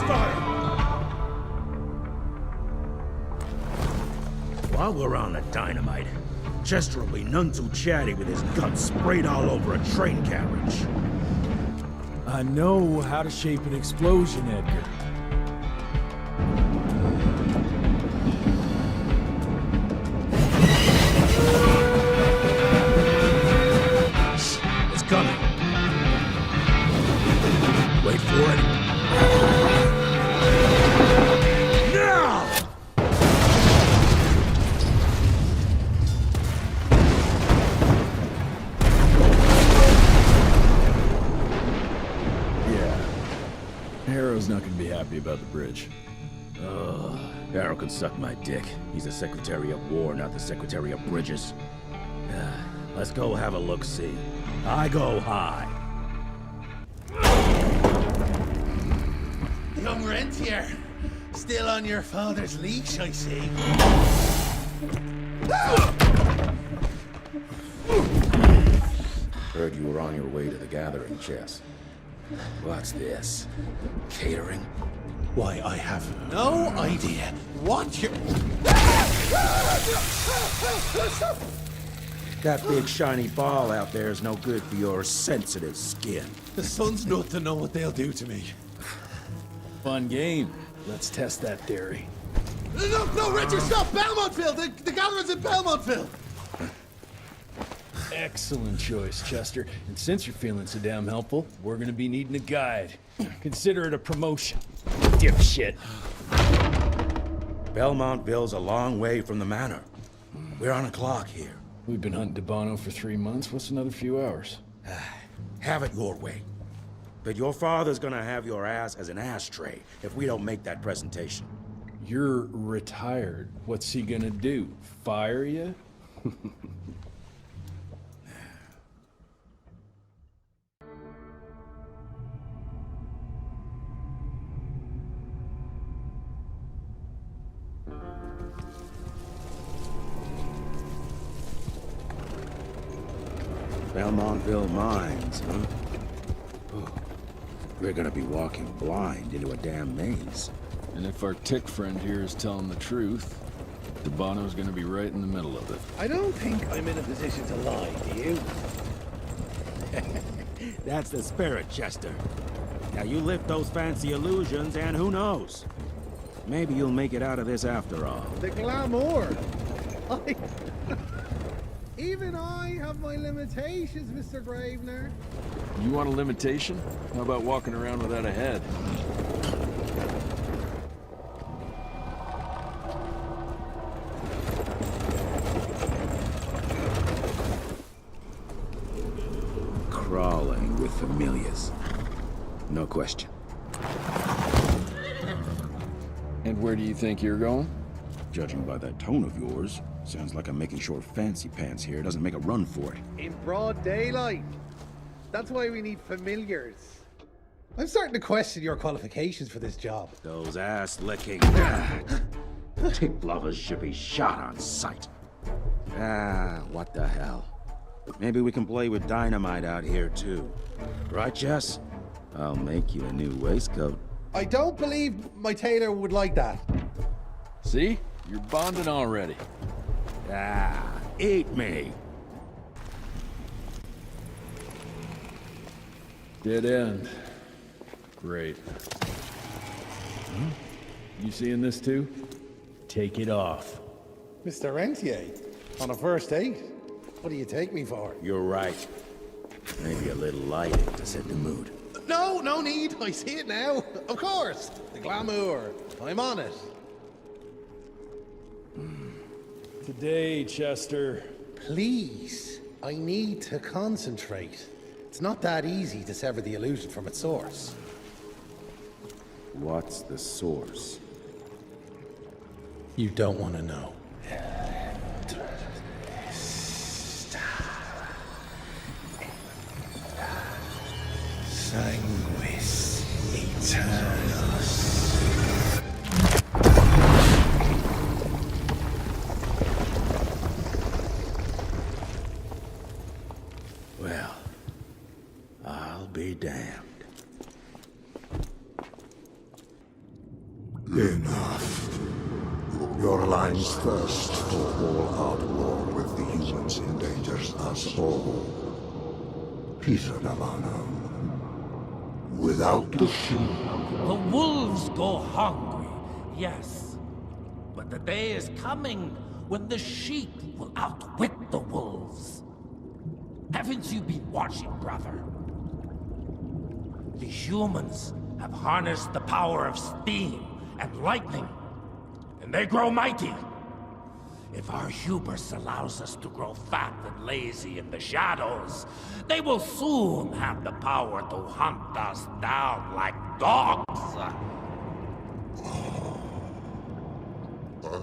fire! While we're on the dynamite, Chester will be none too chatty with his guts sprayed all over a train carriage. I know how to shape an explosion, Edgar. It's coming. Wait for it. Now! Harrow's not gonna be happy about the bridge. Harrow can suck my dick. He's the Secretary of War, not the Secretary of Bridges. Let's go have a look-see. I go high. Young Rentier, still on your father's leash, I see. Heard you were on your way to the gathering, Chess. What's this? Catering? Why, I have no idea what you're... That big shiny ball out there is no good for your sensitive skin. The sun's not to know what they'll do to me. Fun game. Let's test that theory. No, Richard, stop! Belmontville! The gathering's in Belmontville! Excellent choice, Chester. And since you're feeling so damn helpful, we're gonna be needing a guide. Consider it a promotion. Dipshit. Belmontville's a long way from the manor. We're on a clock here. We've been hunting DeBono for 3 months. What's another few hours? Have it your way. But your father's gonna have your ass as an ashtray if we don't make that presentation. You're retired. What's he gonna do? Fire you? Belmontville Mines, huh? Oh, we're gonna be walking blind into a damn maze. And if our tick friend here is telling the truth, DeBono's gonna be right in the middle of it. I don't think I'm in a position to lie, do you? That's the spirit, Chester. Now you lift those fancy illusions and who knows? Maybe you'll make it out of this after all. The glamour! Even I have my limitations, Mr. Gravener. You want a limitation? How about walking around without a head? Crawling with familiars. No question. And where do you think you're going? Judging by that tone of yours, sounds like I'm making sure Fancy Pants here doesn't make a run for it. In broad daylight. That's why we need familiars. I'm starting to question your qualifications for this job. Those ass-licking tick lovers should be shot on sight. What the hell? Maybe we can play with dynamite out here, too. Right, Jess? I'll make you a new waistcoat. I don't believe my tailor would like that. See? You're bonding already. Eat me. Dead end. Great. You seeing this too? Take it off. Mr. Rentier, on a first date? What do you take me for? You're right. Maybe a little light to set the mood. No need. I see it now. Of course. The glamour. I'm on it. Today, Chester. Please. I need to concentrate. It's not that easy to sever the illusion from its source. What's the source? You don't want to know. Sanguis Eternus. Well, I'll be damned. Enough. Your line's thirst for all-out war with the humans endangers us all. Peter Davano. Without the sheep. The wolves go hungry, yes. But the day is coming when the sheep will outwit the wolves. Haven't you been watching, brother? The humans have harnessed the power of steam and lightning, and they grow mighty. If our hubris allows us to grow fat and lazy in the shadows, they will soon have the power to hunt us down like dogs.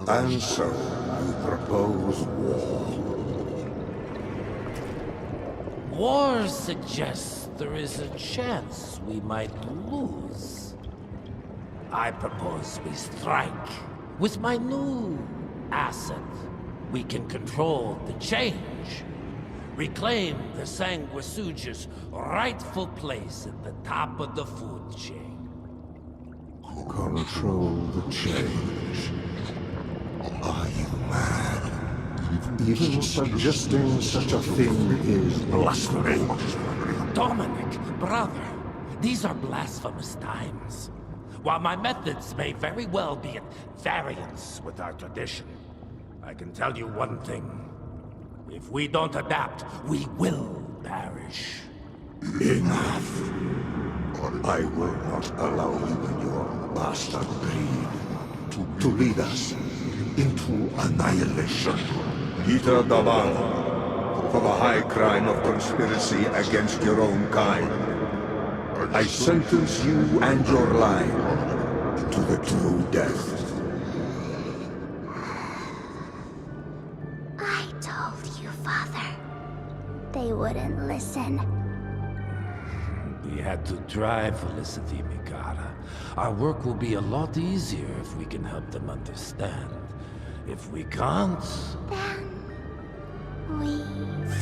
And so, you propose war. War suggests there is a chance we might lose. I propose we strike. With my new asset, we can control the change. Reclaim the Sanguisuja's rightful place at the top of the food chain. Control the change. Are you mad? Even suggesting such a thing is blasphemy. Dominic, brother, these are blasphemous times. While my methods may very well be at variance with our tradition, I can tell you one thing. If we don't adapt, we will perish. Enough. I will not allow you and your bastard breed to lead us into annihilation. Peter Davano, for the high crime of conspiracy against your own kind, I sentence you and your line to the true death. I told you, Father. They wouldn't listen. We had to try, Felicity Mikata. Our work will be a lot easier if we can help them understand. If we can't... Then... we...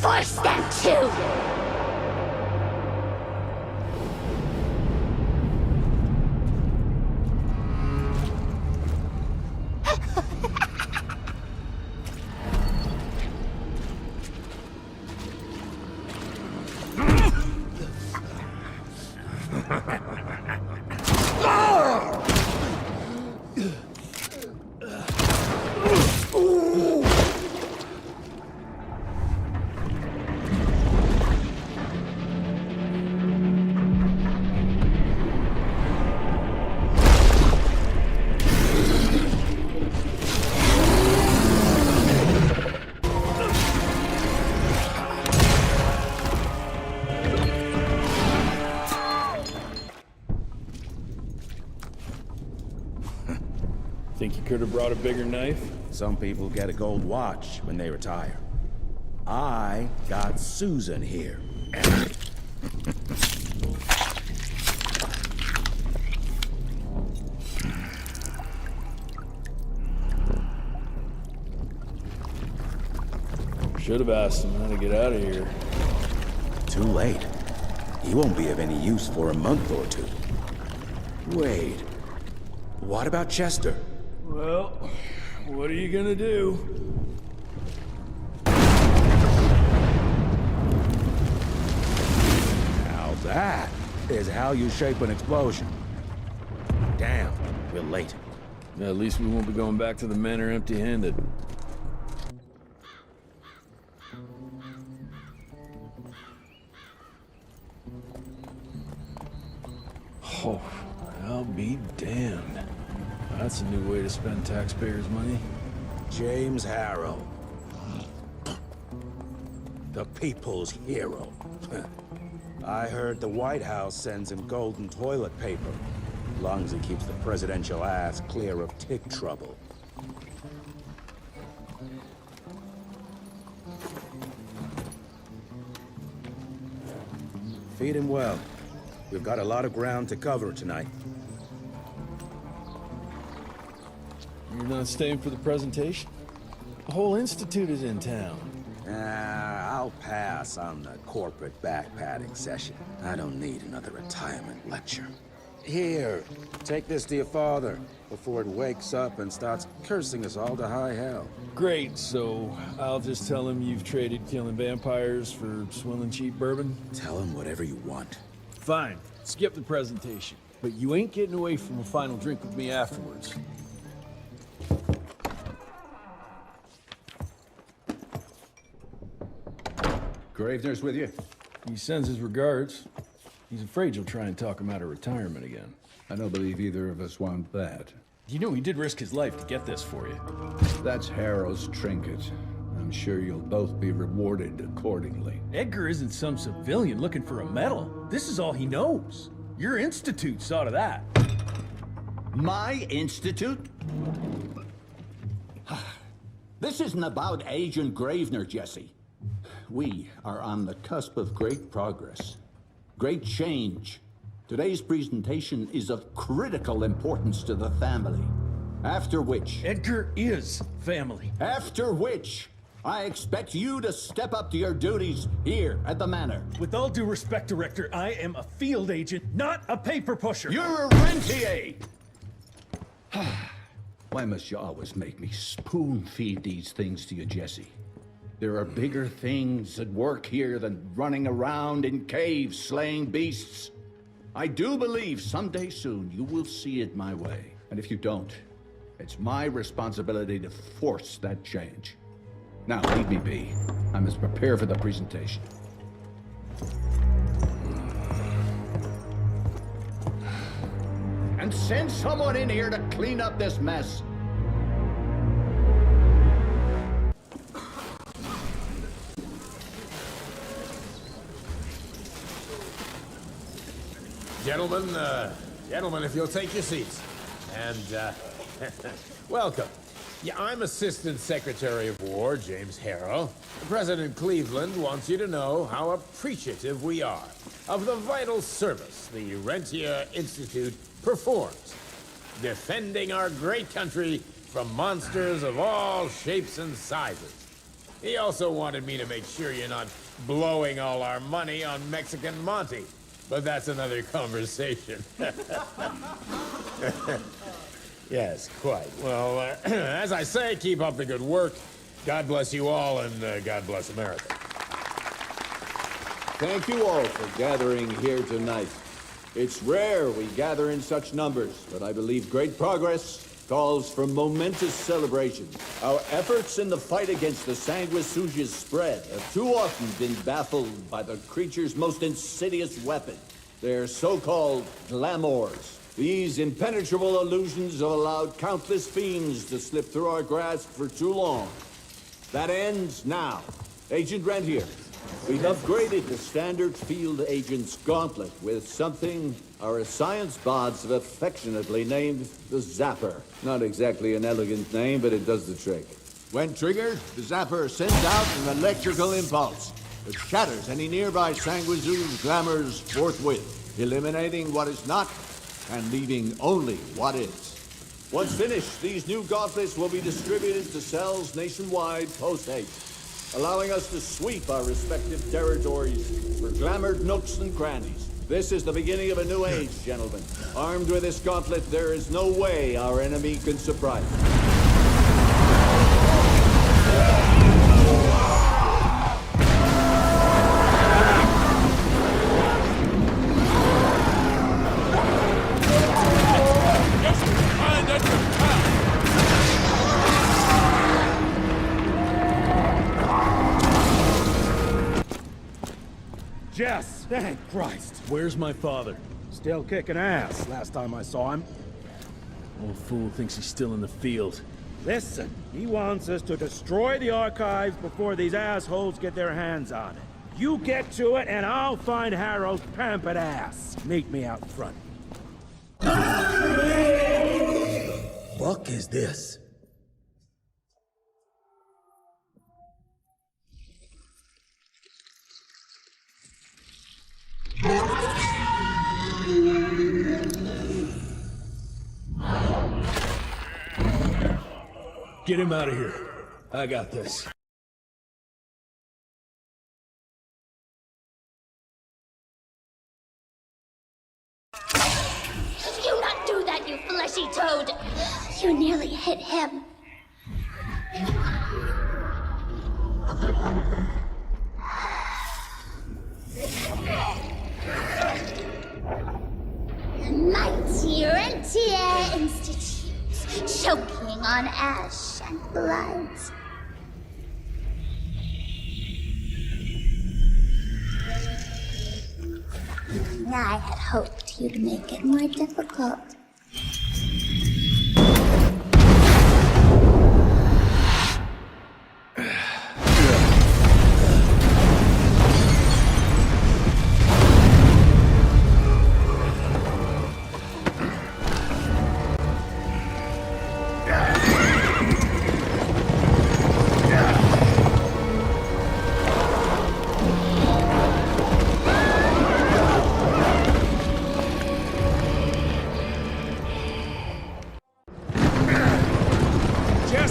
force them to! Think you could have brought a bigger knife? Some people get a gold watch when they retire. I got Susan here. Should have asked him how to get out of here. Too late. He won't be of any use for a month or two. Wait. What about Chester? Well, what are you gonna do? Now that is how you shape an explosion. Damn, we're late. At least we won't be going back to the manor empty-handed. Oh, I'll be damned. That's a new way to spend taxpayers' money. James Harrow. The people's hero. I heard the White House sends him golden toilet paper, as long as he keeps the presidential ass clear of tick trouble. Feed him well. We've got a lot of ground to cover tonight. You're not staying for the presentation? The whole institute is in town. I'll pass on the corporate backpatting session. I don't need another retirement lecture. Here, take this to your father before it wakes up and starts cursing us all to high hell. Great, so I'll just tell him you've traded killing vampires for swilling cheap bourbon? Tell him whatever you want. Fine, skip the presentation. But you ain't getting away from a final drink with me afterwards. Gravener's with you? He sends his regards. He's afraid you'll try and talk him out of retirement again. I don't believe either of us want that. You know he did risk his life to get this for you. That's Harrow's trinket. I'm sure you'll both be rewarded accordingly. Edgar isn't some civilian looking for a medal. This is all he knows. Your institute saw to that. My institute? This isn't about Agent Gravener, Jesse. We are on the cusp of great progress, great change. Today's presentation is of critical importance to the family. After which... Edgar is family. After which, I expect you to step up to your duties here at the Manor. With all due respect, Director, I am a field agent, not a paper pusher. You're a rentier! Why must you always make me spoon-feed these things to you, Jesse? There are bigger things at work here than running around in caves slaying beasts. I do believe someday soon you will see it my way. And if you don't, it's my responsibility to force that change. Now, leave me be. I must prepare for the presentation. And send someone in here to clean up this mess. Gentlemen, if you'll take your seats. And, welcome. Yeah, I'm Assistant Secretary of War, James Harrow. President Cleveland wants you to know how appreciative we are of the vital service the Rentier Institute performs, defending our great country from monsters of all shapes and sizes. He also wanted me to make sure you're not blowing all our money on Mexican Monty. But that's another conversation. Yes, quite. Well, as I say, keep up the good work. God bless you all, and God bless America. Thank you all for gathering here tonight. It's rare we gather in such numbers, but I believe great progress calls for momentous celebration. Our efforts in the fight against the sanguisuga's spread have too often been baffled by the creature's most insidious weapon, their so-called glamours. These impenetrable illusions have allowed countless fiends to slip through our grasp for too long. That ends now. Agent Rentier, we've upgraded the standard field agent's gauntlet with something our science bots have affectionately named the Zapper. Not exactly an elegant name, but it does the trick. When triggered, the Zapper sends out an electrical impulse that shatters any nearby sanguisuga's glamours forthwith, eliminating what is not and leaving only what is. Once finished, these new gauntlets will be distributed to cells nationwide post-haste, allowing us to sweep our respective territories for glamored nooks and crannies. This is the beginning of a new age, gentlemen. Armed with this gauntlet, there is no way our enemy can surprise us. Jess, thank Christ. Where's my father? Still kicking ass, last time I saw him. Old fool thinks he's still in the field. Listen, he wants us to destroy the archives before these assholes get their hands on it. You get to it, and I'll find Harrow's pampered ass. Meet me out front. Fuck is this? Get him out of here. I got this. You nearly hit him. Mighty Rentier Institute, choking on ash and blood. I had hoped you'd make it more difficult.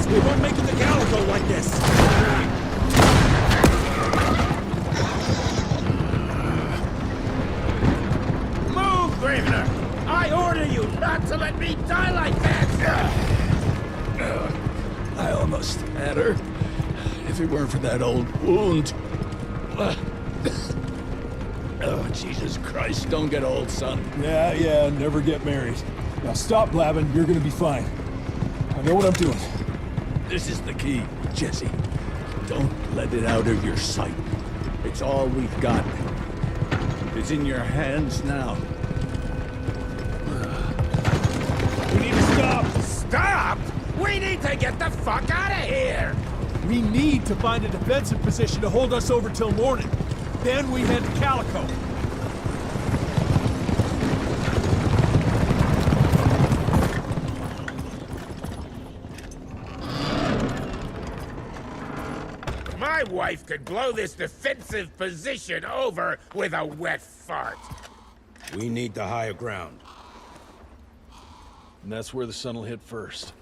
We won't make it to Calico like this! Move, Gravener! I order you not to let me die like that! I almost had her. If it weren't for that old wound. Oh, Jesus Christ, don't get old, son. Yeah, never get married. Now stop blabbing, you're gonna be fine. I know what I'm doing. This is the key, Jesse. Don't let it out of your sight. It's all we've got. It's in your hands now. We need to stop! Stop! We need to get the fuck out of here! We need to find a defensive position to hold us over till morning. Then we head to Calico. My wife could blow this defensive position over with a wet fart. We need the higher ground. And that's where the sun will hit first.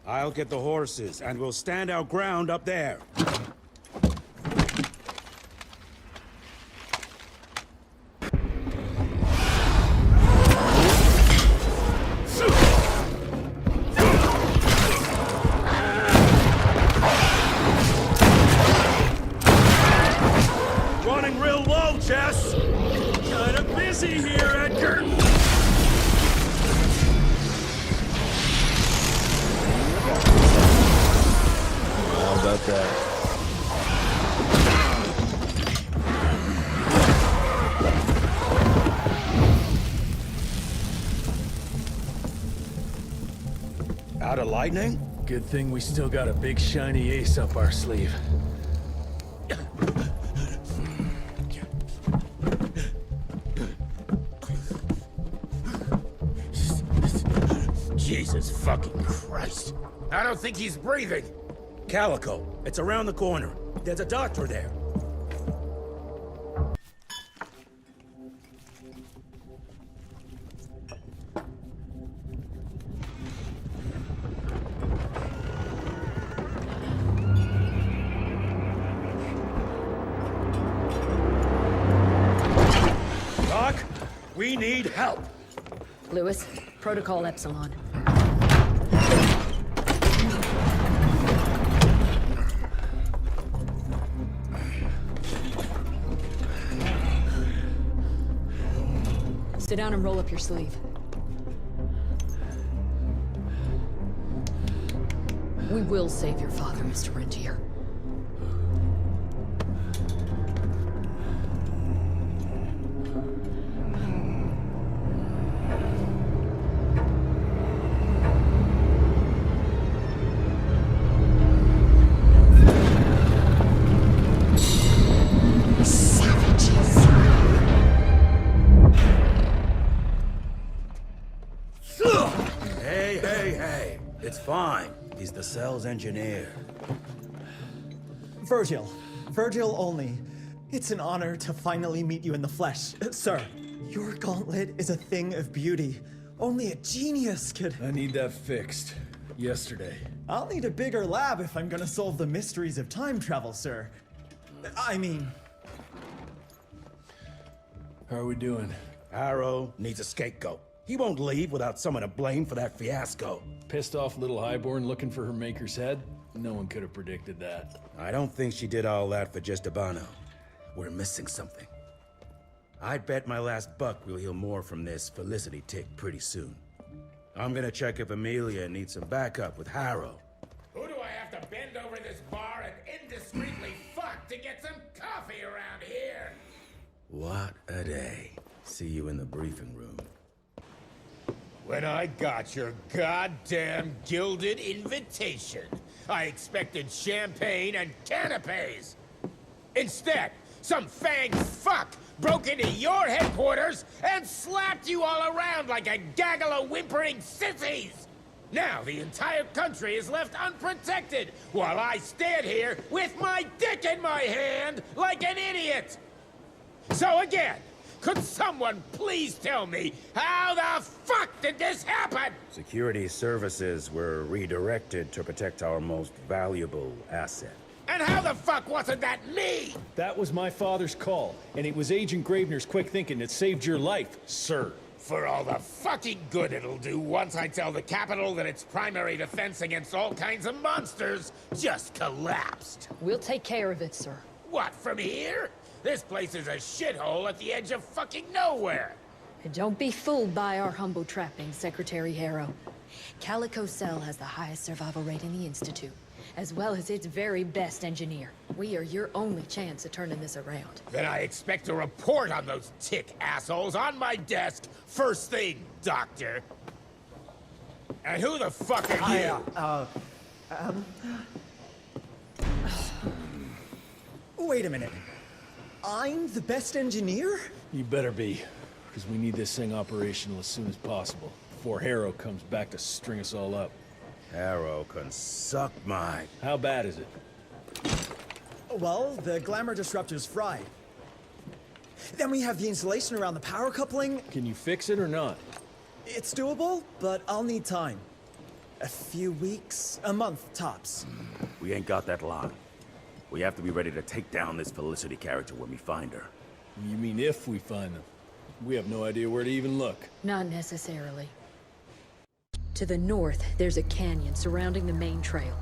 I'll get the horses, and we'll stand our ground up there. Running real low, Jess! Kinda busy here, Edgar! How about that? Out of lightning? Good thing we still got a big shiny ace up our sleeve. Jesus fucking Christ. I don't think he's breathing. Calico. It's around the corner. There's a doctor there. Doc, we need help. Lewis, Protocol Epsilon. Sit down and roll up your sleeve. We will save your father, Mr. Rentier. Hey. It's fine. He's the cell's engineer. Virgil only. It's an honor to finally meet you in the flesh. Sir, your gauntlet is a thing of beauty. Only a genius could... I need that fixed. Yesterday. I'll need a bigger lab if I'm gonna solve the mysteries of time travel, sir. I mean... How are we doing? Arrow needs a scapegoat. He won't leave without someone to blame for that fiasco. Pissed off little highborn looking for her maker's head? No one could have predicted that. I don't think she did all that for just Abano. We're missing something. I'd bet my last buck we'll hear more from this Felicity tick pretty soon. I'm gonna check if Amelia needs some backup with Harrow. Who do I have to bend over this bar and indiscreetly fuck to get some coffee around here? What a day. See you in the briefing room. When I got your goddamn gilded invitation, I expected champagne and canapes. Instead, some fang fuck broke into your headquarters and slapped you all around like a gaggle of whimpering sissies. Now the entire country is left unprotected while I stand here with my dick in my hand like an idiot. So again, could someone please tell me how the fuck did this happen? Security services were redirected to protect our most valuable asset. And how the fuck wasn't that me? That was my father's call, and it was Agent Gravener's quick thinking that saved your life, sir. For all the fucking good it'll do once I tell the Capitol that its primary defense against all kinds of monsters just collapsed. We'll take care of it, sir. What, from here? This place is a shithole at the edge of fucking nowhere. And don't be fooled by our humble trappings, Secretary Harrow. Calico Cell has the highest survival rate in the Institute, as well as its very best engineer. We are your only chance of turning this around. Then I expect a report on those tick assholes on my desk first thing, Doctor. And who the fuck are you? Wait a minute. I'm the best engineer? You better be, because we need this thing operational as soon as possible, before Harrow comes back to string us all up. Harrow can suck my... How bad is it? Well, the glamour disruptor's fried. Then we have the insulation around the power coupling. Can you fix it or not? It's doable, but I'll need time. A few weeks, a month tops. We ain't got that long. We have to be ready to take down this Felicity character when we find her. You mean if we find them? We have no idea where to even look. Not necessarily. To the north, there's a canyon surrounding the main trail.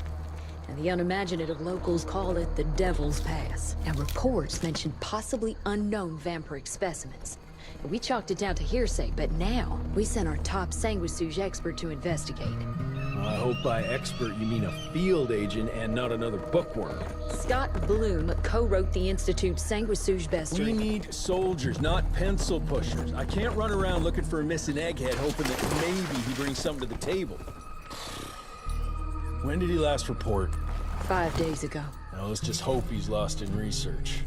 And the unimaginative locals call it the Devil's Pass. And reports mention possibly unknown vampiric specimens. And we chalked it down to hearsay, but now we sent our top sanguisuge expert to investigate. I hope by expert you mean a field agent and not another bookworm. Scott Bloom co-wrote the Institute's sanguisuge bestiary. We need soldiers, not pencil pushers. I can't run around looking for a missing egghead hoping that maybe he brings something to the table. When did he last report? 5 days ago. Now let's just hope he's lost in research.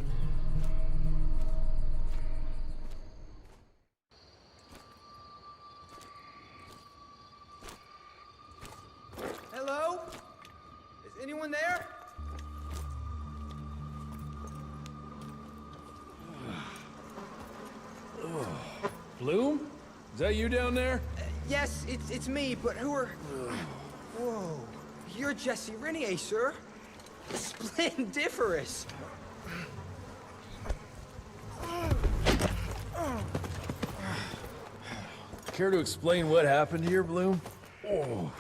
Hello? Is anyone there? Bloom? Is that you down there? Yes, it's me, but who are... Whoa. You're Jesse Renier, sir. Splendiferous. Care to explain what happened here, Bloom? Well,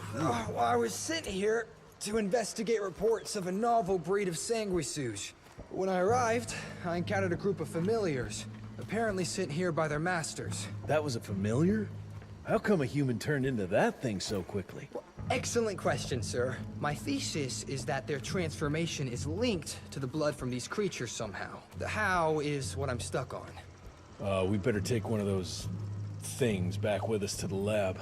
I was sent here to investigate reports of a novel breed of sanguisuge. When I arrived, I encountered a group of familiars, apparently sent here by their masters. That was a familiar? How come a human turned into that thing so quickly? Well, excellent question, sir. My thesis is that their transformation is linked to the blood from these creatures somehow. The how is what I'm stuck on. We better take one of those things back with us to the lab.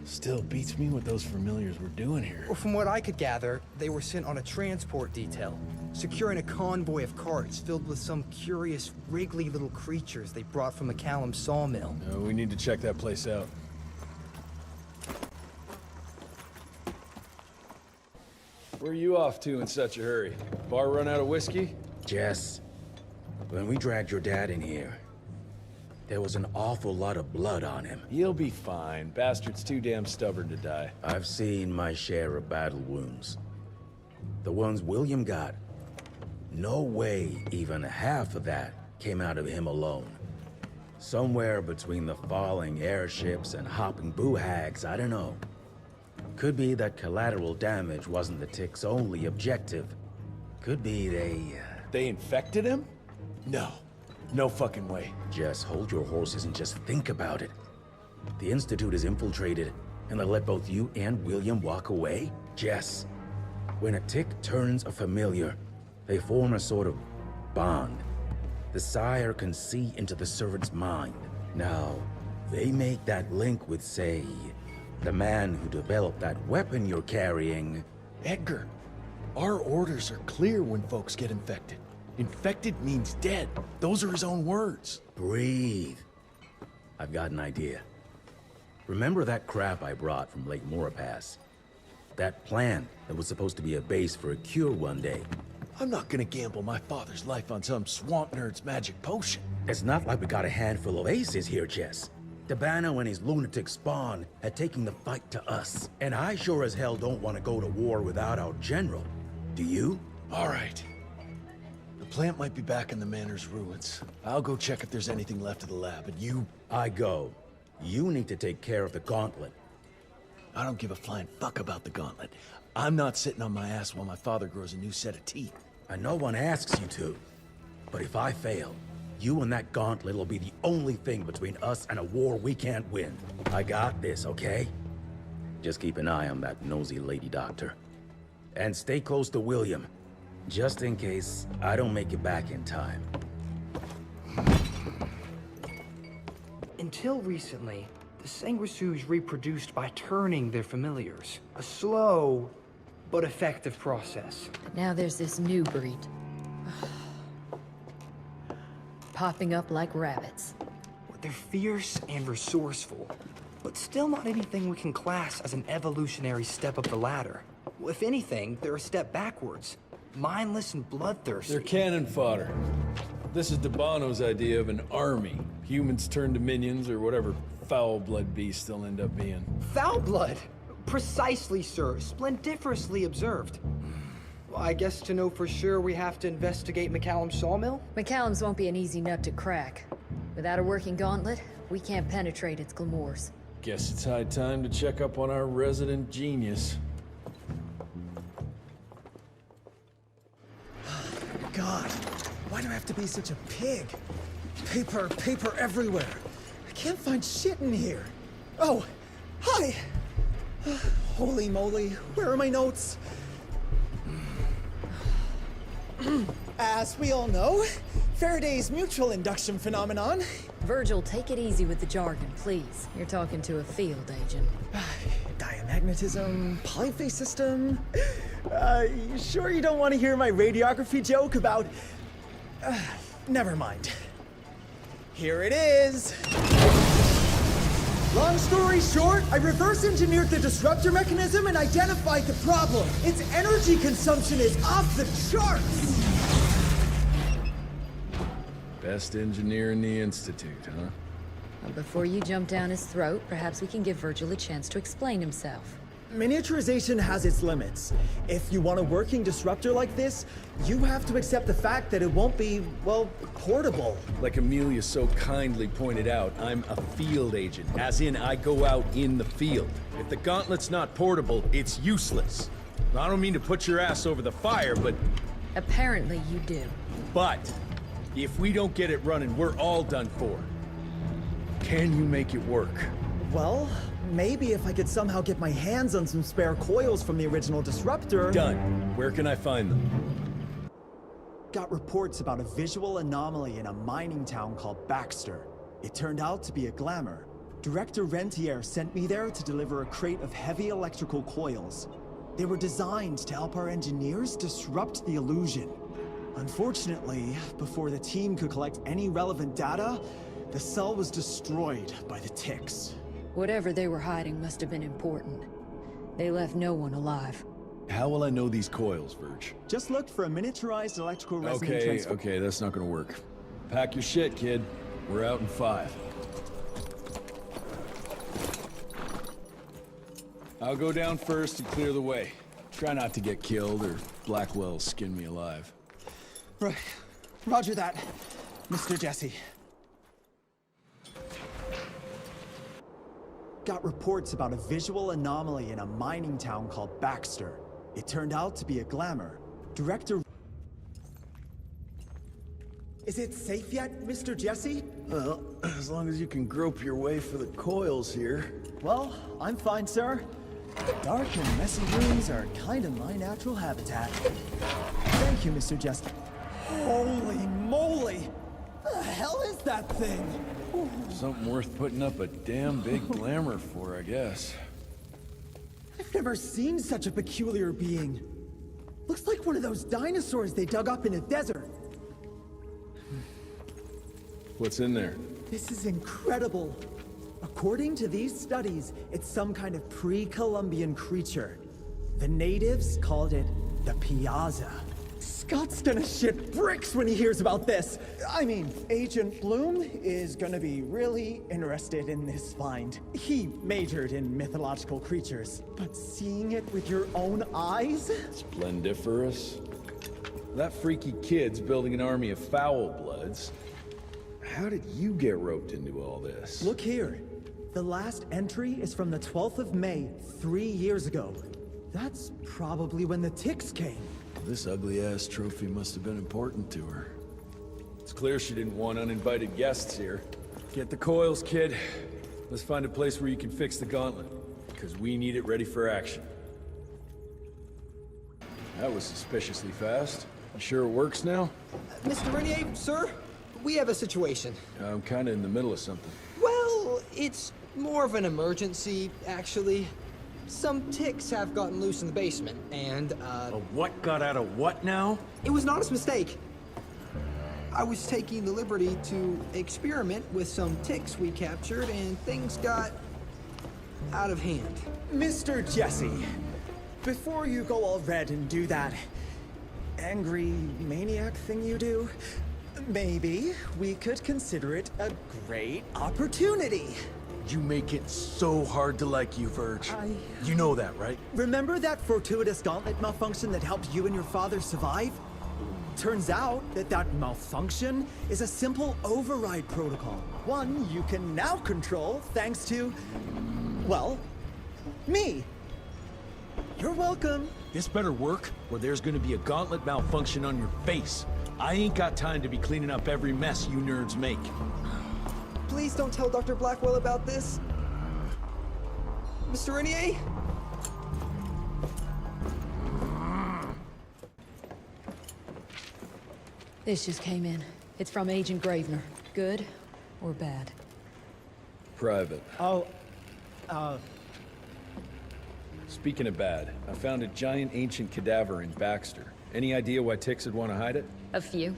Still beats me what those familiars were doing here. Well, from what I could gather, they were sent on a transport detail, securing a convoy of carts filled with some curious, wriggly little creatures they brought from McCallum's sawmill. We need to check that place out. Where are you off to in such a hurry? Bar run out of whiskey? Jess, when we dragged your dad in here, there was an awful lot of blood on him. He'll be fine. Bastard's too damn stubborn to die. I've seen my share of battle wounds. The ones William got, no way even half of that came out of him alone. Somewhere between the falling airships and hopping boo-hags, I don't know. Could be that collateral damage wasn't the tick's only objective. Could be They infected him? No. No fucking way. Just hold your horses and just think about it. The Institute is infiltrated, and they'll let both you and William walk away? Jess, when a tick turns a familiar, they form a sort of bond. The sire can see into the servant's mind. Now, they make that link with, say, the man who developed that weapon you're carrying. Edgar, our orders are clear when folks get infected. Infected means dead. Those are his own words. Breathe. I've got an idea. Remember that crap I brought from Lake Morapass? That plant that was supposed to be a base for a cure one day. I'm not gonna gamble my father's life on some swamp nerd's magic potion. It's not like we got a handful of aces here, Jess. Dabano and his lunatic spawn had taken the fight to us. And I sure as hell don't want to go to war without our general. Do you? All right. The plant might be back in the manor's ruins. I'll go check if there's anything left of the lab, and you... I go. You need to take care of the gauntlet. I don't give a flying fuck about the gauntlet. I'm not sitting on my ass while my father grows a new set of teeth. And no one asks you to. But if I fail, you and that gauntlet will be the only thing between us and a war we can't win. I got this, okay? Just keep an eye on that nosy lady doctor. And stay close to William, just in case I don't make it back in time. Until recently, the sanguisudes reproduced by turning their familiars. A slow but effective process. But now there's this new breed. Popping up like rabbits. They're fierce and resourceful, but still not anything we can class as an evolutionary step up the ladder. If anything, they're a step backwards. Mindless and bloodthirsty. They're cannon fodder. This is Dabano's idea of an army. Humans turn to minions or whatever foul-blood beasts they'll end up being. Foul blood? Precisely, sir. Splendiferously observed. Well, I guess to know for sure we have to investigate McCallum's sawmill? McCallum's won't be an easy nut to crack. Without a working gauntlet, we can't penetrate its glamours. Guess it's high time to check up on our resident genius. God, why do I have to be such a pig? Paper everywhere. I can't find shit in here. Oh, hi! Holy moly, where are my notes? As we all know, Faraday's mutual induction phenomenon. Virgil, take it easy with the jargon, please. You're talking to a field agent. Diamagnetism, polyphase system. You sure you don't want to hear my radiography joke about... never mind. Here it is. Long story short, I reverse engineered the disruptor mechanism and identified the problem. Its energy consumption is off the charts. Best engineer in the Institute, huh? Well, before you jump down his throat, perhaps we can give Virgil a chance to explain himself. Miniaturization has its limits. If you want a working disruptor like this, you have to accept the fact that it won't be, well, portable. Like Amelia so kindly pointed out, I'm a field agent, as in I go out in the field. If the gauntlet's not portable, it's useless. I don't mean to put your ass over the fire, but... Apparently you do. But, if we don't get it running, we're all done for. Can you make it work? Well, maybe if I could somehow get my hands on some spare coils from the original disruptor... Done. Where can I find them? Got reports about a visual anomaly in a mining town called Baxter. It turned out to be a glamour. Director Rentier sent me there to deliver a crate of heavy electrical coils. They were designed to help our engineers disrupt the illusion. Unfortunately, before the team could collect any relevant data, the cell was destroyed by the ticks. Whatever they were hiding must have been important. They left no one alive. How will I know these coils, Verge? Just look for a miniaturized electrical resonant transfer. Okay, that's not gonna work. Pack your shit, kid. We're out in 5. I'll go down first and clear the way. Try not to get killed or Blackwell skin me alive. Right. Roger that, Mr. Jesse. got reports about a visual anomaly in a mining town called Baxter. It turned out to be a glamour. Director... Is it safe yet, Mr. Jesse? Well, as long as you can grope your way for the coils here. Well, I'm fine, sir. The dark and messy rooms are kind of my natural habitat. Thank you, Mr. Jesse. Holy moly! The hell is that thing? Something worth putting up a damn big glamour for, I guess. I've never seen such a peculiar being. Looks like one of those dinosaurs they dug up in a desert. What's in there? This is incredible. According to these studies, it's some kind of pre-Columbian creature. The natives called it the Piazza. Scott's gonna shit bricks when he hears about this. I mean, Agent Bloom is gonna be really interested in this find. He majored in mythological creatures, but seeing it with your own eyes? Splendiferous. That freaky kid's building an army of foul bloods. How did you get roped into all this? Look here. The last entry is from the 12th of May, 3 years ago. That's probably when the ticks came. This ugly-ass trophy must have been important to her. It's clear she didn't want uninvited guests here. Get the coils, kid. Let's find a place where you can fix the gauntlet, because we need it ready for action. That was suspiciously fast. You sure it works now? Mr. Renier, sir, we have a situation. I'm kinda in the middle of something. Well, it's more of an emergency, actually. Some ticks have gotten loose in the basement, and, A what got out of what now? It was an honest mistake. I was taking the liberty to experiment with some ticks we captured, and things got out of hand. Mr. Jesse, before you go all red and do that angry maniac thing you do, maybe we could consider it a great opportunity. You make it so hard to like you, Verge. You know that, right? Remember that fortuitous gauntlet malfunction that helped you and your father survive? Turns out that malfunction is a simple override protocol. One you can now control thanks to, well, me. You're welcome. This better work, or there's gonna be a gauntlet malfunction on your face. I ain't got time to be cleaning up every mess you nerds make. Please don't tell Dr. Blackwell about this. Mr. Renier? This just came in. It's from Agent Gravener. Good or bad? Private. Oh, Speaking of bad, I found a giant ancient cadaver in Baxter. Any idea why ticks would want to hide it? A few.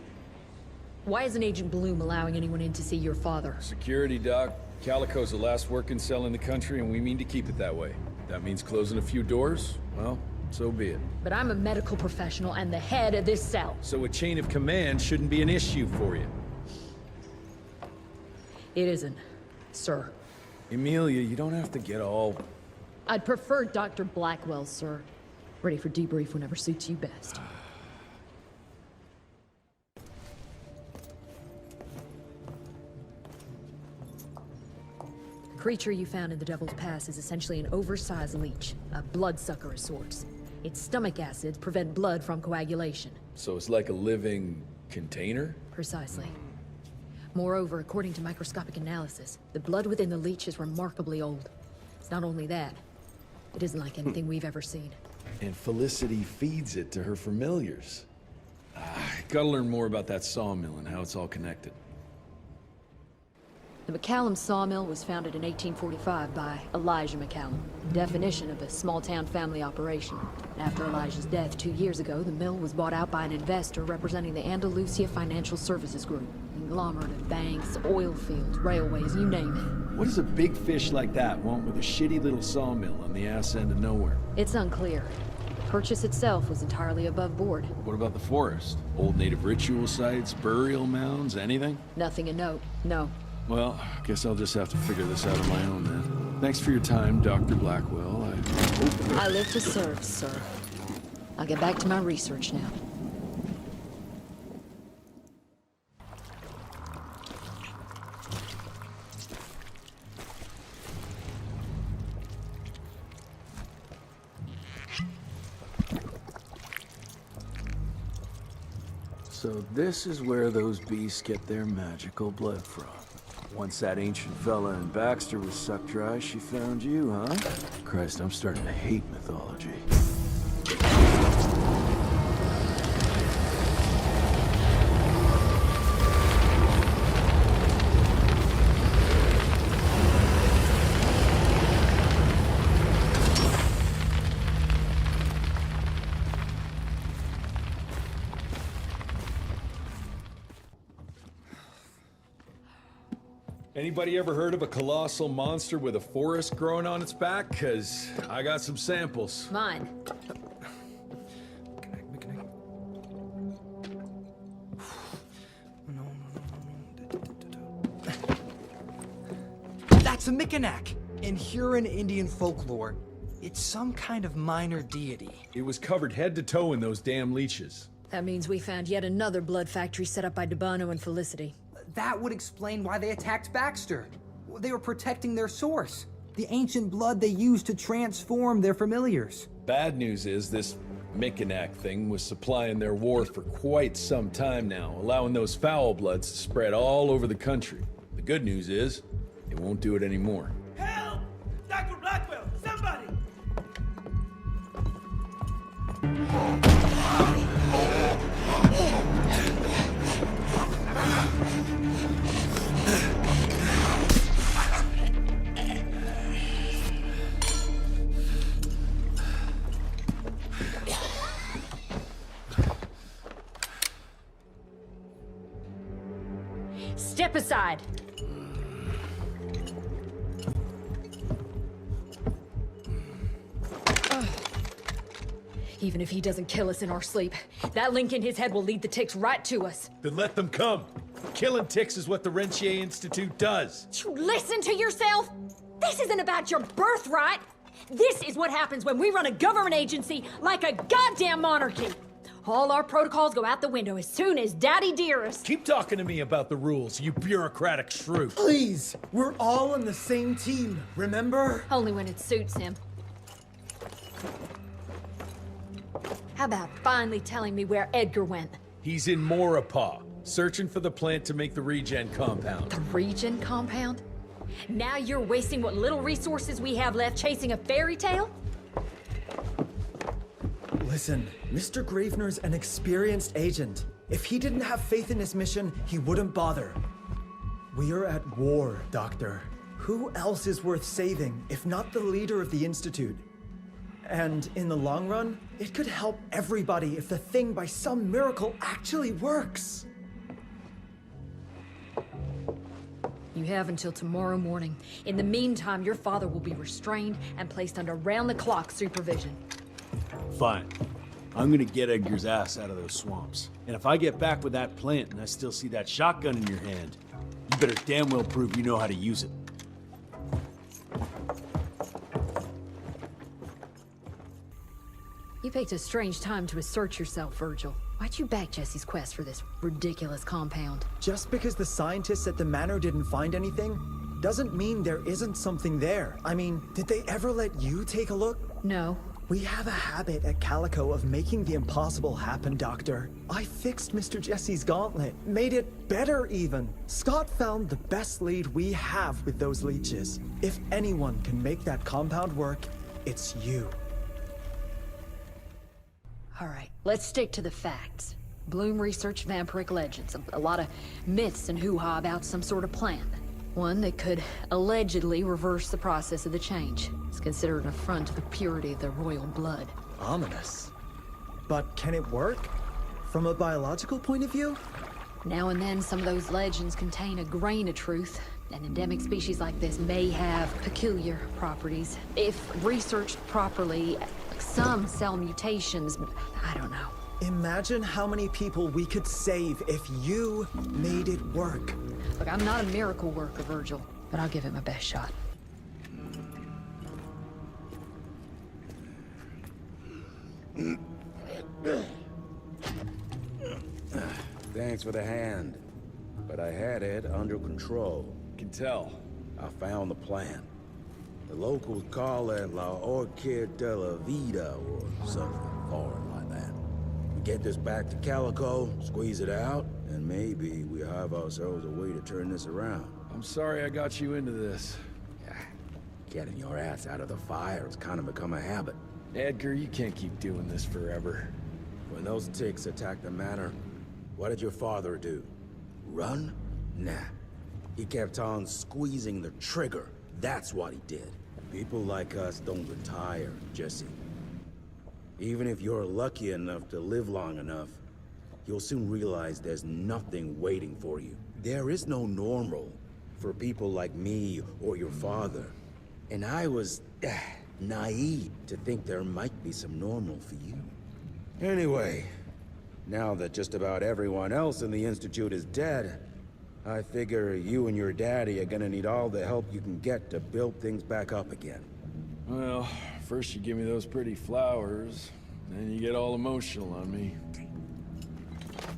Why isn't Agent Bloom allowing anyone in to see your father? Security, Doc. Calico's the last working cell in the country, and we mean to keep it that way. That means closing a few doors? Well, so be it. But I'm a medical professional and the head of this cell. So a chain of command shouldn't be an issue for you. It isn't, sir. Emilia, you don't have to get all... I'd prefer Dr. Blackwell, sir. Ready for debrief whenever suits you best. The creature you found in the Devil's Pass is essentially an oversized leech, a bloodsucker of sorts. Its stomach acids prevent blood from coagulation. So it's like a living container? Precisely. Moreover, according to microscopic analysis, the blood within the leech is remarkably old. It's not only that, it isn't like anything we've ever seen. And Felicity feeds it to her familiars. Gotta learn more about that sawmill and how it's all connected. The McCallum sawmill was founded in 1845 by Elijah McCallum, definition of a small-town family operation. After Elijah's death 2 years ago, the mill was bought out by an investor representing the Andalusia Financial Services Group. Conglomerate of banks, oil fields, railways, you name it. What does a big fish like that want with a shitty little sawmill on the ass end of nowhere? It's unclear. The purchase itself was entirely above board. What about the forest? Old native ritual sites, burial mounds, anything? Nothing a note, no. Well, guess I'll just have to figure this out on my own then. Thanks for your time, Dr. Blackwell. I live to serve, sir. I'll get back to my research now. So this is where those beasts get their magical blood from. Once that ancient fella in Baxter was sucked dry, she found you, huh? Christ, I'm starting to hate mythology. Anybody ever heard of a colossal monster with a forest growing on its back? 'Cause I got some samples. Mine. That's a Mikanak! In Huron Indian folklore, it's some kind of minor deity. It was covered head to toe in those damn leeches. That means we found yet another blood factory set up by Debano and Felicity. That would explain why they attacked Baxter. They were protecting their source. The ancient blood they used to transform their familiars. Bad news is this Mikanak thing was supplying their war for quite some time now, allowing those foul bloods to spread all over the country. The good news is, it won't do it anymore. Help! Dr. Blackwell, somebody! Step aside! Even if he doesn't kill us in our sleep, that link in his head will lead the ticks right to us. Then let them come. Killing ticks is what the Rentier Institute does. You listen to yourself? This isn't about your birthright. This is what happens when we run a government agency like a goddamn monarchy. All our protocols go out the window as soon as Daddy Dearest. Keep talking to me about the rules, you bureaucratic shrew. Please, we're all on the same team, remember? Only when it suits him. How about finally telling me where Edgar went? He's in Maurepas, searching for the plant to make the regen compound. The regen compound? Now you're wasting what little resources we have left chasing a fairy tale? Listen, Mr. Gravener's an experienced agent. If he didn't have faith in his mission, he wouldn't bother. We are at war, Doctor. Who else is worth saving, if not the leader of the Institute? And in the long run, it could help everybody if the thing by some miracle actually works. You have until tomorrow morning. In the meantime, your father will be restrained and placed under round-the-clock supervision. Fine. I'm gonna get Edgar's ass out of those swamps. And if I get back with that plant and I still see that shotgun in your hand, you better damn well prove you know how to use it. You picked a strange time to assert yourself, Virgil. Why'd you back Jesse's quest for this ridiculous compound? Just because the scientists at the manor didn't find anything, doesn't mean there isn't something there. I mean, did they ever let you take a look? No. We have a habit at Calico of making the impossible happen, Doctor. I fixed Mr. Jesse's gauntlet, made it better even. Scott found the best lead we have with those leeches. If anyone can make that compound work, it's you. All right, let's stick to the facts. Bloom researched vampiric legends, a lot of myths and hoo-ha about some sort of plant. One that could allegedly reverse the process of the change. It's considered an affront to the purity of the royal blood. Ominous. But can it work? From a biological point of view? Now and then, some of those legends contain a grain of truth. An endemic species like this may have peculiar properties. If researched properly, some cell mutations, I don't know. Imagine how many people we could save if you made it work. Look, I'm not a miracle worker, Virgil, but I'll give it my best shot. Thanks for the hand, but I had it under control. Can tell. I found the plant. The locals call it La Orchid de la Vida or something foreign like that. Get this back to Calico, squeeze it out, and maybe we have ourselves a way to turn this around. I'm sorry I got you into this. Getting your ass out of the fire has kind of become a habit. Edgar, you can't keep doing this forever. When those ticks attacked the manor, what did your father do? Run? Nah. He kept on squeezing the trigger. That's what he did. People like us don't retire, Jesse. Even if you're lucky enough to live long enough, you'll soon realize there's nothing waiting for you. There is no normal for people like me or your father. And I was naive to think there might be some normal for you. Anyway, now that just about everyone else in the Institute is dead, I figure you and your daddy are gonna need all the help you can get to build things back up again. Well, first you give me those pretty flowers, then you get all emotional on me.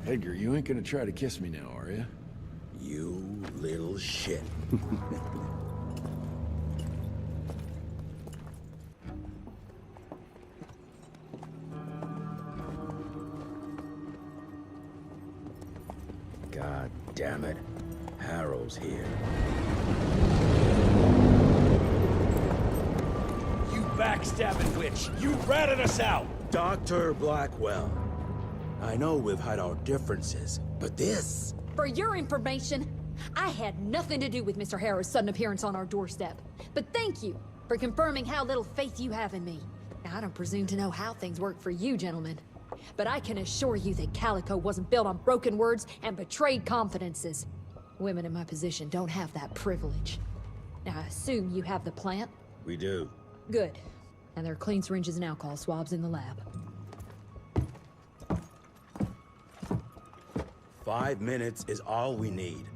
Edgar, you ain't gonna try to kiss me now, are you? You little shit. God damn it. Harrow's here. You backstabbing witch! You ratted us out! Dr. Blackwell. I know we've had our differences, but this... For your information, I had nothing to do with Mr. Harrow's sudden appearance on our doorstep. But thank you for confirming how little faith you have in me. Now, I don't presume to know how things work for you, gentlemen. But I can assure you that Calico wasn't built on broken words and betrayed confidences. Women in my position don't have that privilege. Now, I assume you have the plant? We do. Good. And there are clean syringes and alcohol swabs in the lab. 5 minutes is all we need.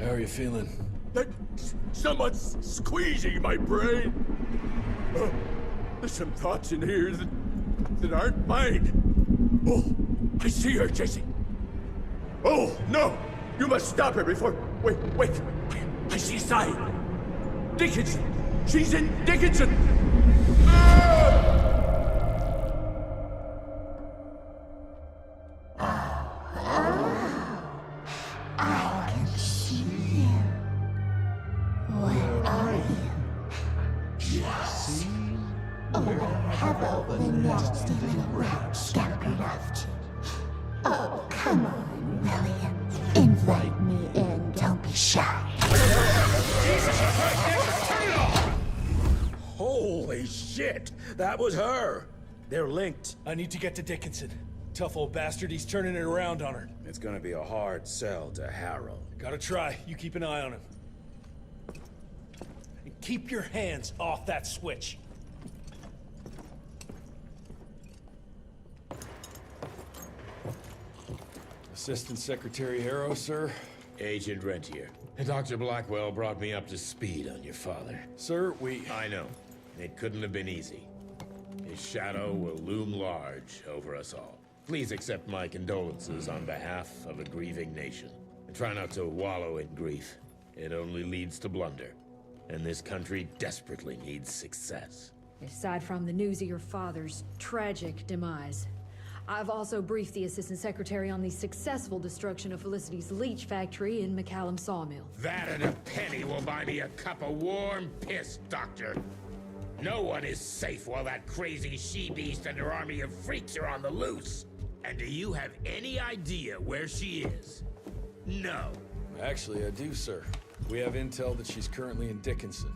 How are you feeling? Someone's squeezing my brain. There's some thoughts in here that aren't mine. Oh, I see her, Jesse. Oh, no! You must stop her before... Wait. I see a sign. Dickinson! She's in Dickinson! Oh, come on, William. Invite me in, don't be shy. Holy shit! That was her! They're linked. I need to get to Dickinson. Tough old bastard, he's turning it around on her. It's gonna be a hard sell to Harrow. Gotta try. You keep an eye on him. And keep your hands off that switch. Assistant Secretary Harrow, sir. Agent Rentier. Dr. Blackwell brought me up to speed on your father. Sir, I know. It couldn't have been easy. His shadow will loom large over us all. Please accept my condolences on behalf of a grieving nation. And try not to wallow in grief. It only leads to blunder. And this country desperately needs success. Aside from the news of your father's tragic demise, I've also briefed the Assistant Secretary on the successful destruction of Felicity's leech factory in McCallum Sawmill. That and a penny will buy me a cup of warm piss, Doctor. No one is safe while that crazy she-beast and her army of freaks are on the loose. And do you have any idea where she is? No. Actually, I do, sir. We have intel that she's currently in Dickinson.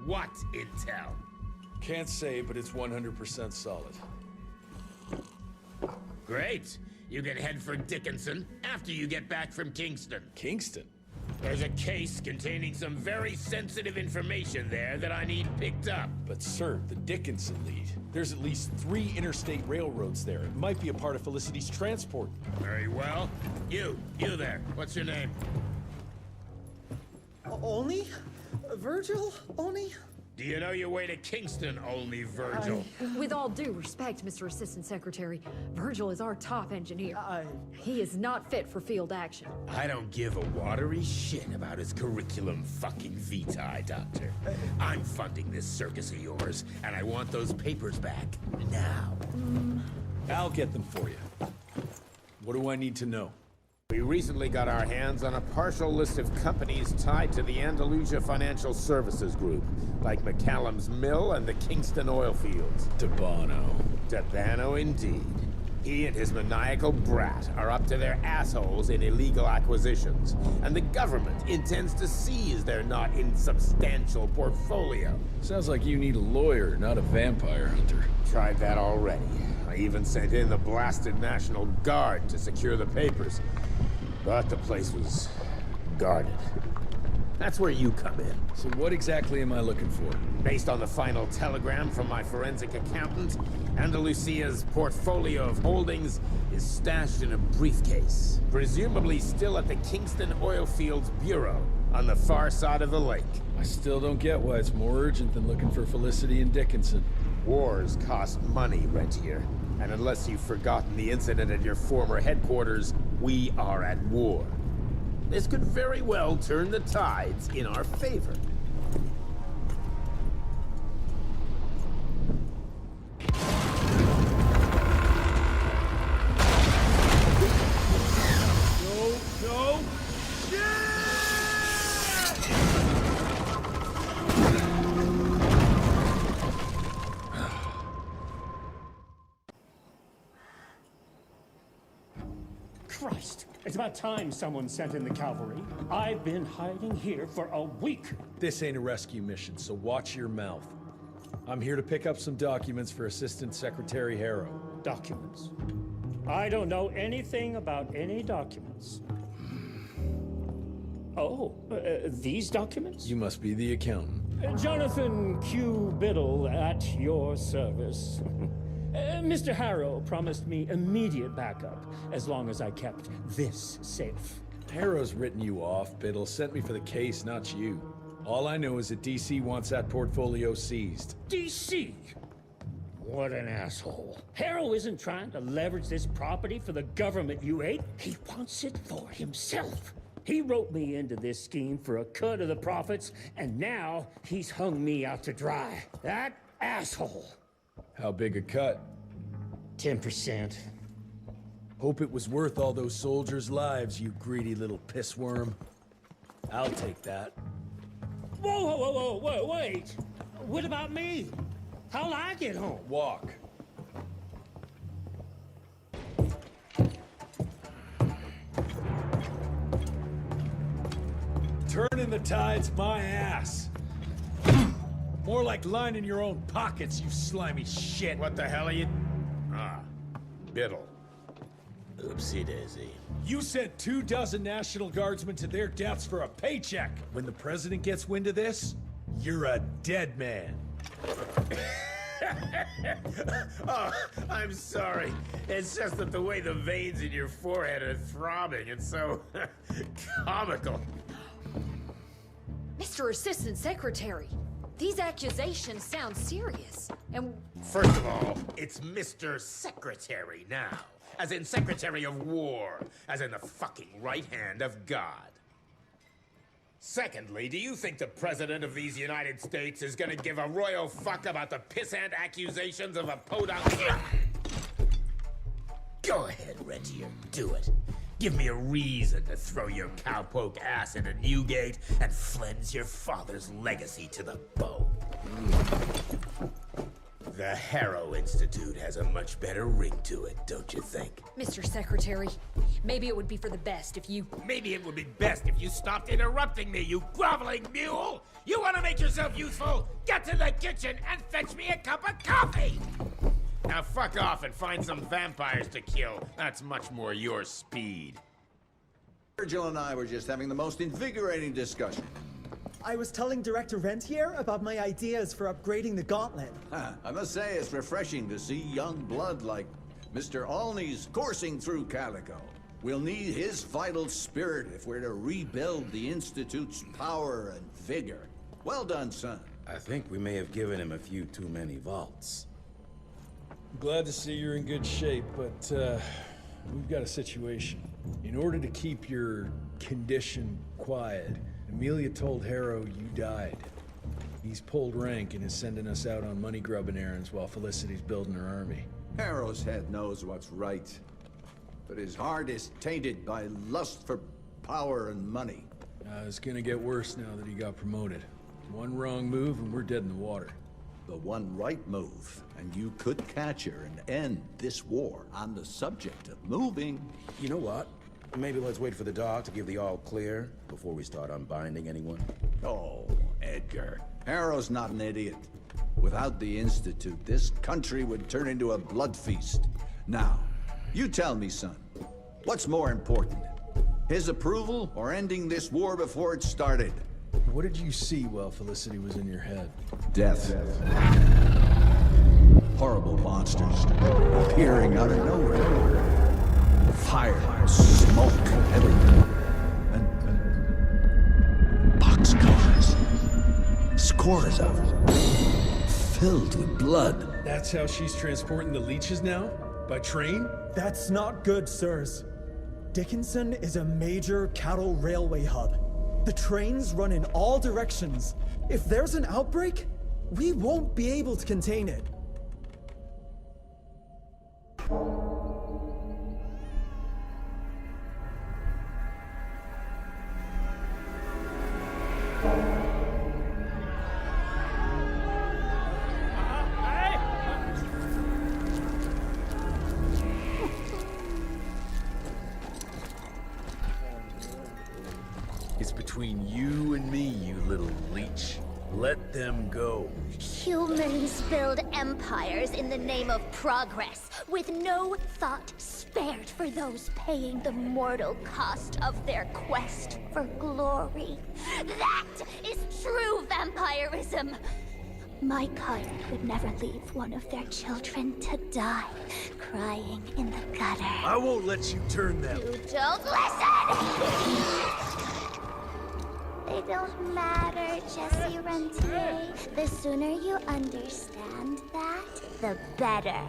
What intel? Can't say, but it's 100% solid. Great. You can head for Dickinson after you get back from Kingston. Kingston? There's a case containing some very sensitive information there that I need picked up. But sir, the Dickinson lead. There's at least 3 interstate railroads there. It might be a part of Felicity's transport. Very well. You there. What's your name? Only? Virgil? Only? Do you know your way to Kingston, only Virgil? With all due respect, Mr. Assistant Secretary, Virgil is our top engineer. He is not fit for field action. I don't give a watery shit about his curriculum fucking vitae, Doctor. I'm funding this circus of yours, and I want those papers back now. I'll get them for you. What do I need to know? We recently got our hands on a partial list of companies tied to the Andalusia Financial Services Group, like McCallum's Mill and the Kingston oil fields. Debano indeed. He and his maniacal brat are up to their assholes in illegal acquisitions, and the government intends to seize their not insubstantial portfolio. Sounds like you need a lawyer, not a vampire hunter. Tried that already. I even sent in the blasted National Guard to secure the papers. But the place was guarded. That's where you come in. So what exactly am I looking for? Based on the final telegram from my forensic accountant, Andalusia's portfolio of holdings is stashed in a briefcase, presumably still at the Kingston Oil Fields Bureau on the far side of the lake. I still don't get why it's more urgent than looking for Felicity and Dickinson. Wars cost money, Rentier. And unless you've forgotten the incident at your former headquarters, we are at war. This could very well turn the tides in our favor. No! Christ! It's about time someone sent in the cavalry. I've been hiding here for a week. This ain't a rescue mission, so watch your mouth. I'm here to pick up some documents for Assistant Secretary Harrow. Documents? I don't know anything about any documents. Oh, these documents? You must be the accountant. Jonathan Q. Biddle at your service. Mr. Harrow promised me immediate backup as long as I kept this safe. Harrow's written you off, Biddle. Sent me for the case, not you. All I know is that DC wants that portfolio seized. DC? What an asshole. Harrow isn't trying to leverage this property for the government you ate. He wants it for himself. He wrote me into this scheme for a cut of the profits, and now he's hung me out to dry. That asshole. How big a cut? 10%. Hope it was worth all those soldiers' lives, you greedy little pissworm. I'll take that. Whoa, wait! What about me? How'll I get home? Walk. Turning the tide's my ass. More like lining your own pockets, you slimy shit. What the hell are you... Ah, Biddle. Oopsie daisy. You sent 24 National Guardsmen to their deaths for a paycheck. When the president gets wind of this, you're a dead man. Oh, I'm sorry. It's just that the way the veins in your forehead are throbbing, it's so comical. Mr. Assistant Secretary, these accusations sound serious. And first of all, it's Mr. Secretary now. As in Secretary of War. As in the fucking right hand of God. Secondly, do you think the President of these United States is gonna give a royal fuck about the pissant accusations of a podunk? Go ahead, Rentier, do it. Give me a reason to throw your cowpoke ass into Newgate and cleanse your father's legacy to the bone. The Harrow Institute has a much better ring to it, don't you think? Mr. Secretary, maybe it would be for the best if you... Maybe it would be best if you stopped interrupting me, you groveling mule! You want to make yourself useful? Get to the kitchen and fetch me a cup of coffee! Now fuck off and find some vampires to kill. That's much more your speed. Virgil and I were just having the most invigorating discussion. I was telling Director Rentier about my ideas for upgrading the gauntlet. I must say it's refreshing to see young blood like Mr. Olney's coursing through Calico. We'll need his vital spirit if we're to rebuild the Institute's power and vigor. Well done, son. I think we may have given him a few too many vaults. Glad to see you're in good shape, but we've got a situation. In order to keep your condition quiet, Amelia told Harrow you died. He's pulled rank and is sending us out on money-grubbing errands while Felicity's building her army. Harrow's head knows what's right, but his heart is tainted by lust for power and money. It's gonna get worse now that he got promoted. One wrong move and we're dead in the water. The one right move, and you could catch her and end this war. On the subject of moving... You know what? Maybe let's wait for the dog to give the all clear before we start unbinding anyone. Oh, Edgar. Harrow's not an idiot. Without the Institute, this country would turn into a blood feast. Now, you tell me, son, what's more important? His approval or ending this war before it started? What did you see while Felicity was in your head? Death. Horrible monsters appearing out of nowhere. Fire, smoke, everything. And boxcars. Scores of them. Filled with blood. That's how she's transporting the leeches now? By train? That's not good, sirs. Dickinson is a major cattle railway hub. The trains run in all directions. If there's an outbreak, we won't be able to contain it. It's between you and me, you little leech. Let them go. Humans build empires in the name of progress, with no thought spared for those paying the mortal cost of their quest for glory. That is true vampirism! My kind would never leave one of their children to die, crying in the gutter. I won't let you turn them. You don't listen! They don't matter, Jesse Rentier. The sooner you understand that, the better.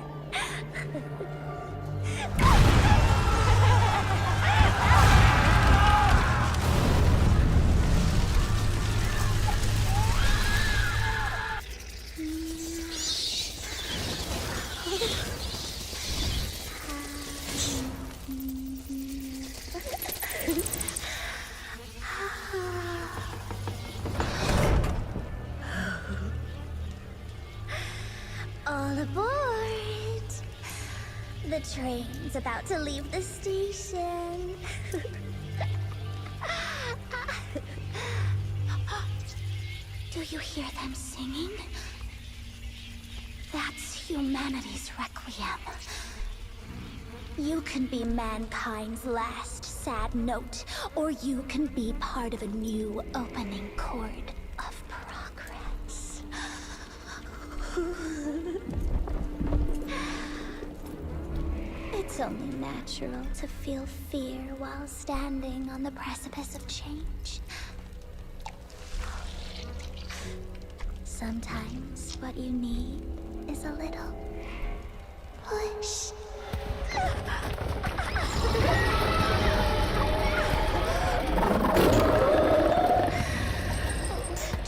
All aboard! The train's about to leave the station. Do you hear them singing? That's humanity's requiem. You can be mankind's last sad note, or you can be part of a new opening chord of progress. It's only natural to feel fear while standing on the precipice of change. Sometimes what you need is a little push.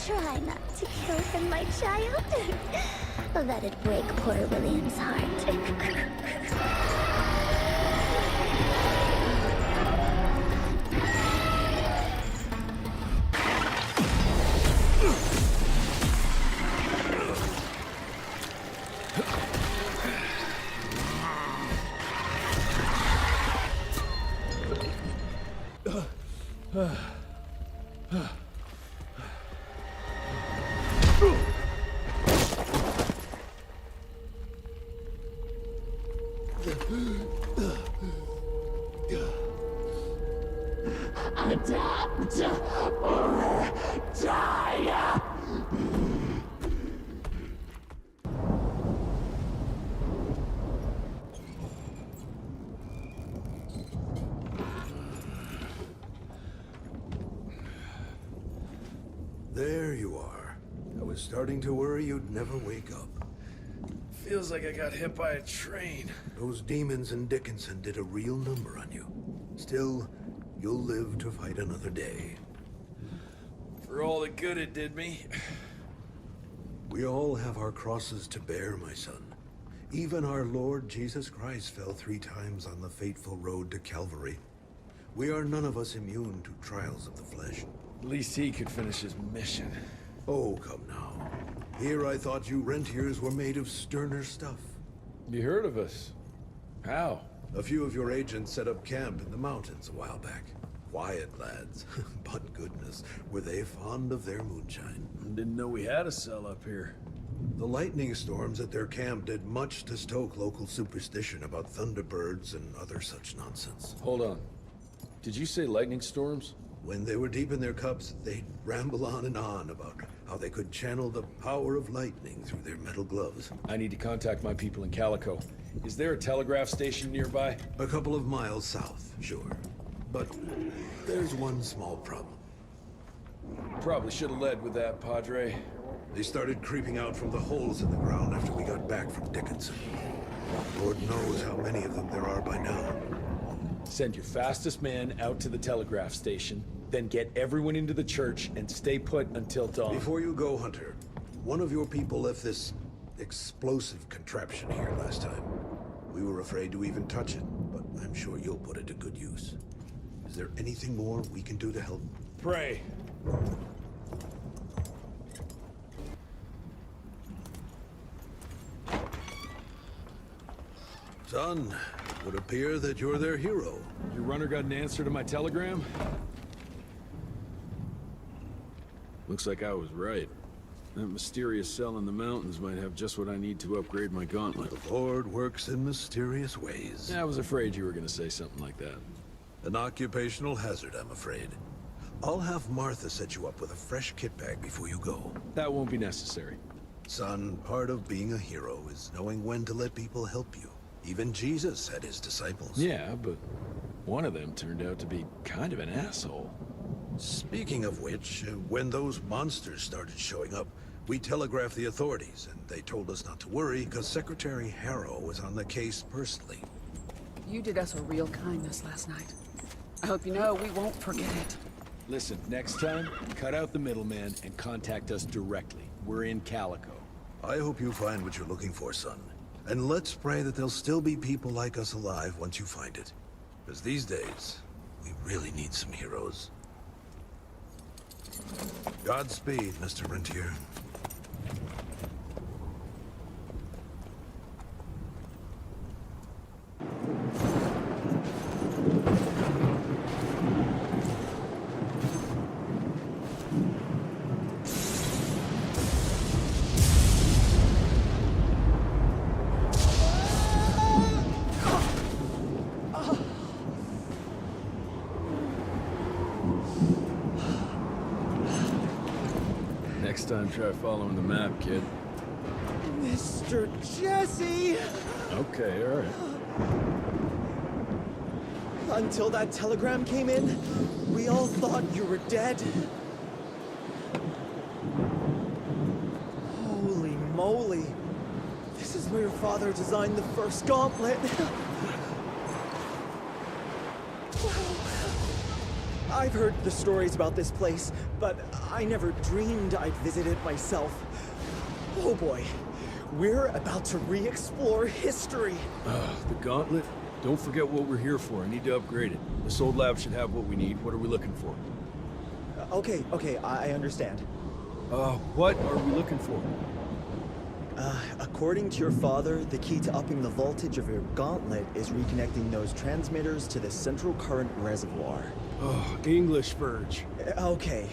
Try not to kill him, my child. That'd break poor William's heart. There you are. I was starting to worry you'd never wake up. Feels like I got hit by a train. Those demons in Dickinson did a real number on you. Still, you'll live to fight another day. For all the good it did me. We all have our crosses to bear, my son. Even our Lord Jesus Christ fell 3 times on the fateful road to Calvary. We are none of us immune to trials of the flesh. At least he could finish his mission. Oh, come now. Here I thought you rentiers were made of sterner stuff. You heard of us? How? A few of your agents set up camp in the mountains a while back. Quiet lads, but goodness, were they fond of their moonshine. Didn't know we had a cell up here. The lightning storms at their camp did much to stoke local superstition about thunderbirds and other such nonsense. Hold on. Did you say lightning storms? When they were deep in their cups, they'd ramble on and on about how they could channel the power of lightning through their metal gloves. I need to contact my people in Calico. Is there a telegraph station nearby? A couple of miles south, sure. But there's one small problem. Probably should have led with that, Padre. They started creeping out from the holes in the ground after we got back from Dickinson. Lord knows how many of them there are by now. Send your fastest man out to the telegraph station, then get everyone into the church and stay put until dawn. Before you go, Hunter, one of your people left this explosive contraption here last time. We were afraid to even touch it, but I'm sure you'll put it to good use. Is there anything more we can do to help? Pray. Son, it would appear that you're their hero. Your runner got an answer to my telegram? Looks like I was right. That mysterious cell in the mountains might have just what I need to upgrade my gauntlet. The Lord works in mysterious ways. I was afraid you were gonna say something like that. An occupational hazard, I'm afraid. I'll have Martha set you up with a fresh kit bag before you go. That won't be necessary. Son, part of being a hero is knowing when to let people help you. Even Jesus had his disciples. Yeah, but one of them turned out to be kind of an asshole. Speaking of which, when those monsters started showing up, we telegraphed the authorities, and they told us not to worry because Secretary Harrow was on the case personally. You did us a real kindness last night. I hope you know we won't forget it. Listen, next time, cut out the middleman and contact us directly. We're in Calico. I hope you find what you're looking for, son. And let's pray that there'll still be people like us alive once you find it. Because these days, we really need some heroes. Godspeed, Mr. Rentier. Next time, try following the map, kid. Mr. Jesse! Okay, all right. Until that telegram came in, we all thought you were dead. Holy moly. This is where your father designed the first gauntlet. I've heard the stories about this place, but I never dreamed I'd visit it myself. Oh boy, we're about to re-explore history. The gauntlet? Don't forget what we're here for. I need to upgrade it. This old lab should have what we need. What are we looking for? Okay, I understand. What are we looking for? According to your father, the key to upping the voltage of your gauntlet is reconnecting those transmitters to the central current reservoir. Oh, English Verge. Okay,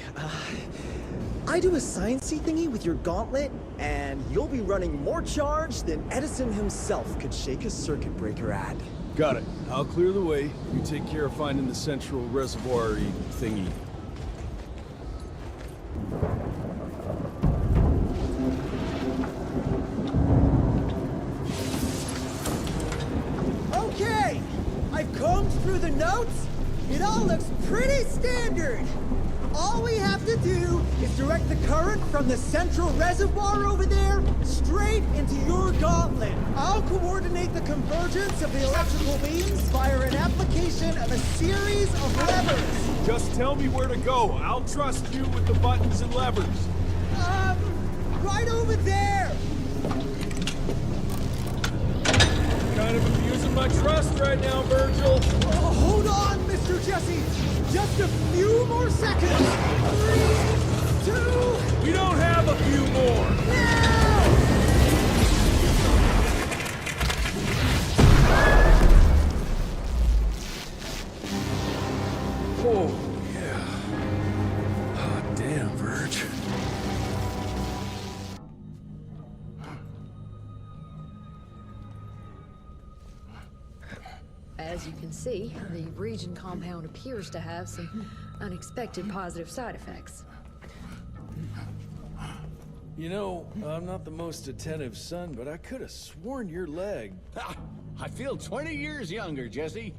I do a sciencey thingy with your gauntlet, and you'll be running more charge than Edison himself could shake a circuit breaker at. Got it. I'll clear the way. You take care of finding the central reservoir-y thingy. Okay! I've combed through the notes. It all looks pretty standard. All we have to do is direct the current from the central reservoir over there straight into your gauntlet. I'll coordinate the convergence of the electrical beams via an application of a series of levers. Just tell me where to go. I'll trust you with the buttons and levers. Right over there. Kind of abusing my trust right now, Virgil. Hold on, Mr. Jesse. Just a few more seconds. 3, 2... We don't have a few more. Oh, yeah. Hot damn, Virg. As you can see, the region compound appears to have some unexpected positive side effects. You know, I'm not the most attentive son, but I could have sworn your leg... I feel 20 years younger, Jesse.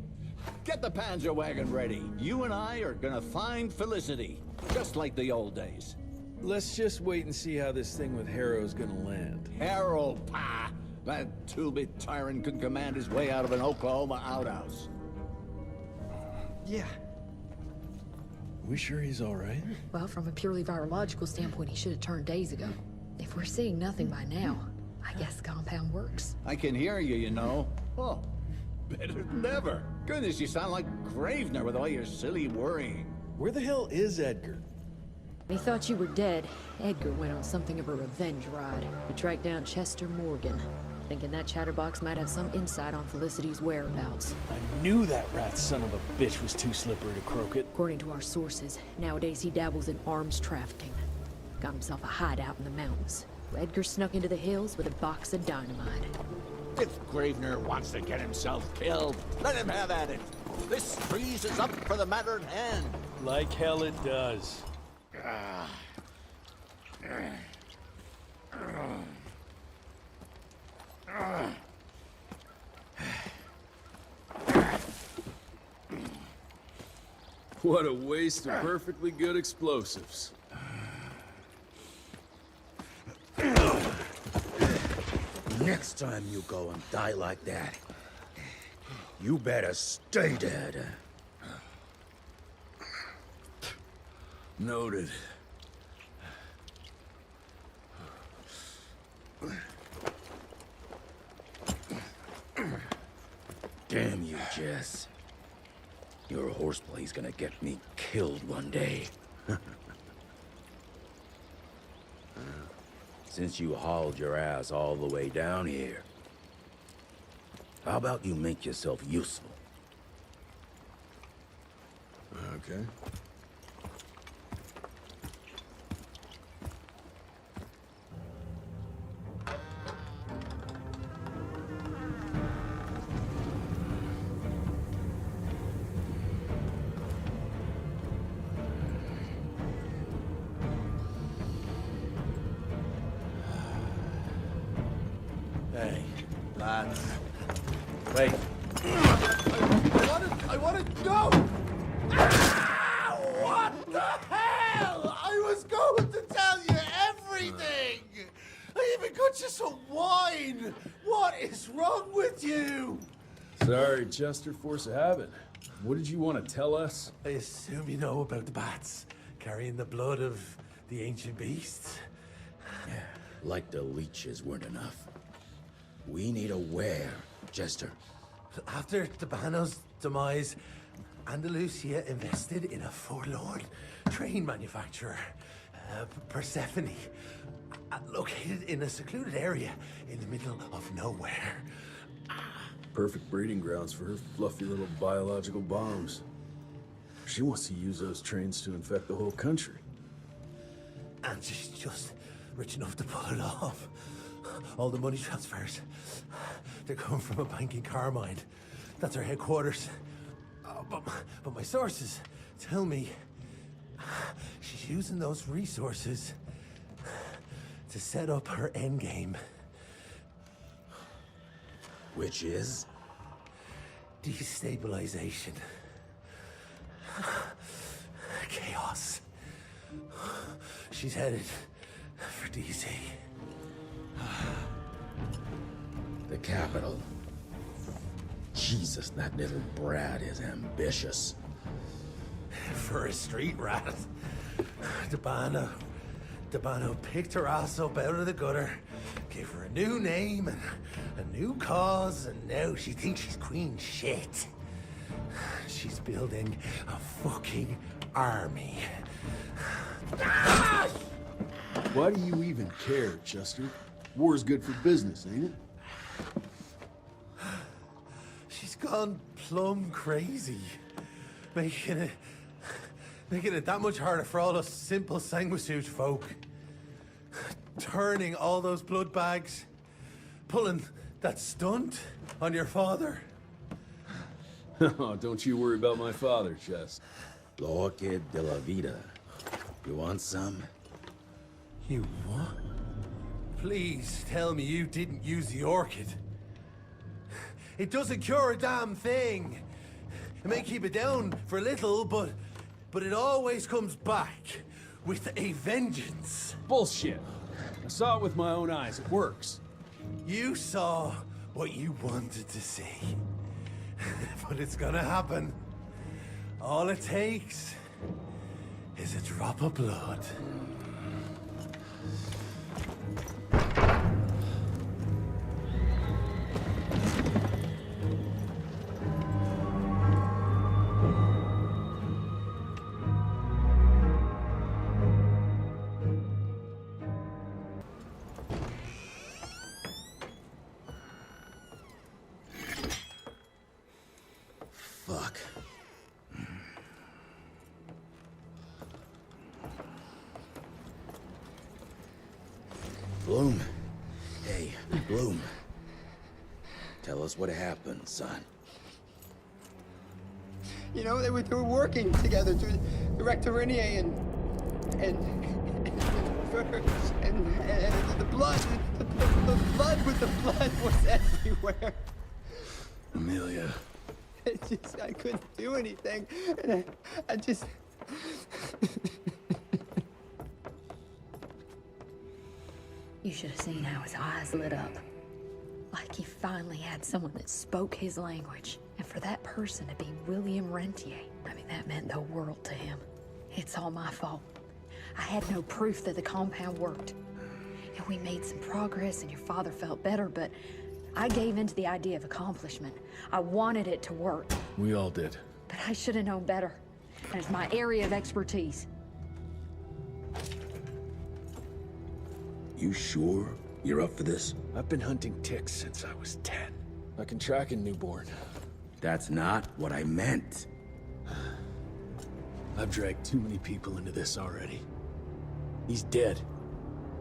Get the Panzer wagon ready. You and I are gonna find Felicity, just like the old days. Let's just wait and see how this thing with Harrow's gonna land. Harrow, pah! That two-bit tyrant could command his way out of an Oklahoma outhouse. Yeah. We sure he's all right? Well, from a purely virological standpoint, he should have turned days ago. If we're seeing nothing by now, I guess the compound works. I can hear you, you know. Oh, better than ever. Goodness, you sound like Gravener with all your silly worrying. Where the hell is Edgar? He thought you were dead. Edgar went on something of a revenge ride. He tracked down Chester Morgan, thinking that chatterbox might have some insight on Felicity's whereabouts. I knew that rat son of a bitch was too slippery to croak it. According to our sources, nowadays he dabbles in arms trafficking. Got himself a hideout in the mountains. Edgar snuck into the hills with a box of dynamite. If Gravener wants to get himself killed, let him have at it. This freeze is up for the matter at hand. Like hell it does. What a waste of perfectly good explosives. Next time you go and die like that, you better stay dead. Noted. Damn you, Jess. Your horseplay's gonna get me killed one day. Since you hauled your ass all the way down here, how about you make yourself useful? Okay. Hey, lads. Wait. I want to go! Ah, what the hell? I was going to tell you everything! I even got you some wine! What is wrong with you? Sorry, Chester, force of habit. What did you want to tell us? I assume you know about the bats, carrying the blood of the ancient beasts. Yeah, like the leeches weren't enough. We need a where, Chester. After Tabano's demise, Andalusia invested in a forlorn train manufacturer, Persephone, located in a secluded area in the middle of nowhere. Perfect breeding grounds for her fluffy little biological bombs. She wants to use those trains to infect the whole country. And she's just rich enough to pull it off. All the money transfers, they're coming from a bank in Carmine. That's her headquarters. But my sources tell me she's using those resources to set up her endgame. Which is? Destabilization. Chaos. She's headed for DC. The capital. Jesus, that little brat is ambitious. For a street rat. Debano picked her ass up out of the gutter, gave her a new name and a new cause, and now she thinks she's queen shit. She's building a fucking army. Why do you even care, Chester? War's good for business, ain't it? She's gone plumb crazy. Making it that much harder for all us simple sanguisuge folk. Turning all those blood bags. Pulling that stunt on your father. Oh, don't you worry about my father, Chest. L'orchid de la vida. You want some? You what? Please tell me you didn't use the orchid. It doesn't cure a damn thing. It may keep it down for a little, but it always comes back with a vengeance. Bullshit. I saw it with my own eyes. It works. You saw what you wanted to see. But it's gonna happen. All it takes is a drop of blood. Fuck. Bloom. Hey, Bloom. Tell us what happened, son. You know, they were working together to direct Renier and the blood with the blood was everywhere. Amelia. I couldn't do anything. And I just... You should have seen how his eyes lit up. Like he finally had someone that spoke his language. And for that person to be William Rentier, I mean, that meant the world to him. It's all my fault. I had no proof that the compound worked. And we made some progress and your father felt better, but I gave in to the idea of accomplishment. I wanted it to work. We all did. But I should have known better. And it's my area of expertise. You sure you're up for this? I've been hunting ticks since I was 10. I can track a newborn. That's not what I meant. I've dragged too many people into this already. He's dead.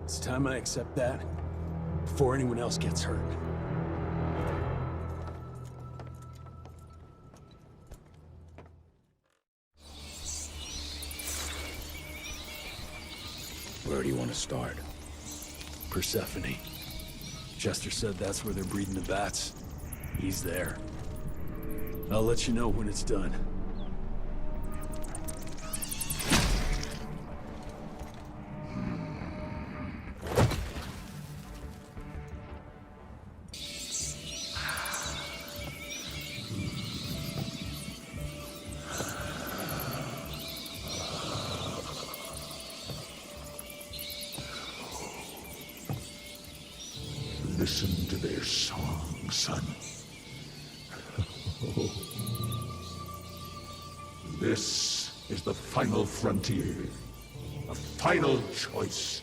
It's time I accept that before anyone else gets hurt. Where do you want to start? Persephone. Chester said that's where they're breeding the bats. He's there. I'll let you know when it's done. Listen to their song, son. This is the final frontier. A final choice.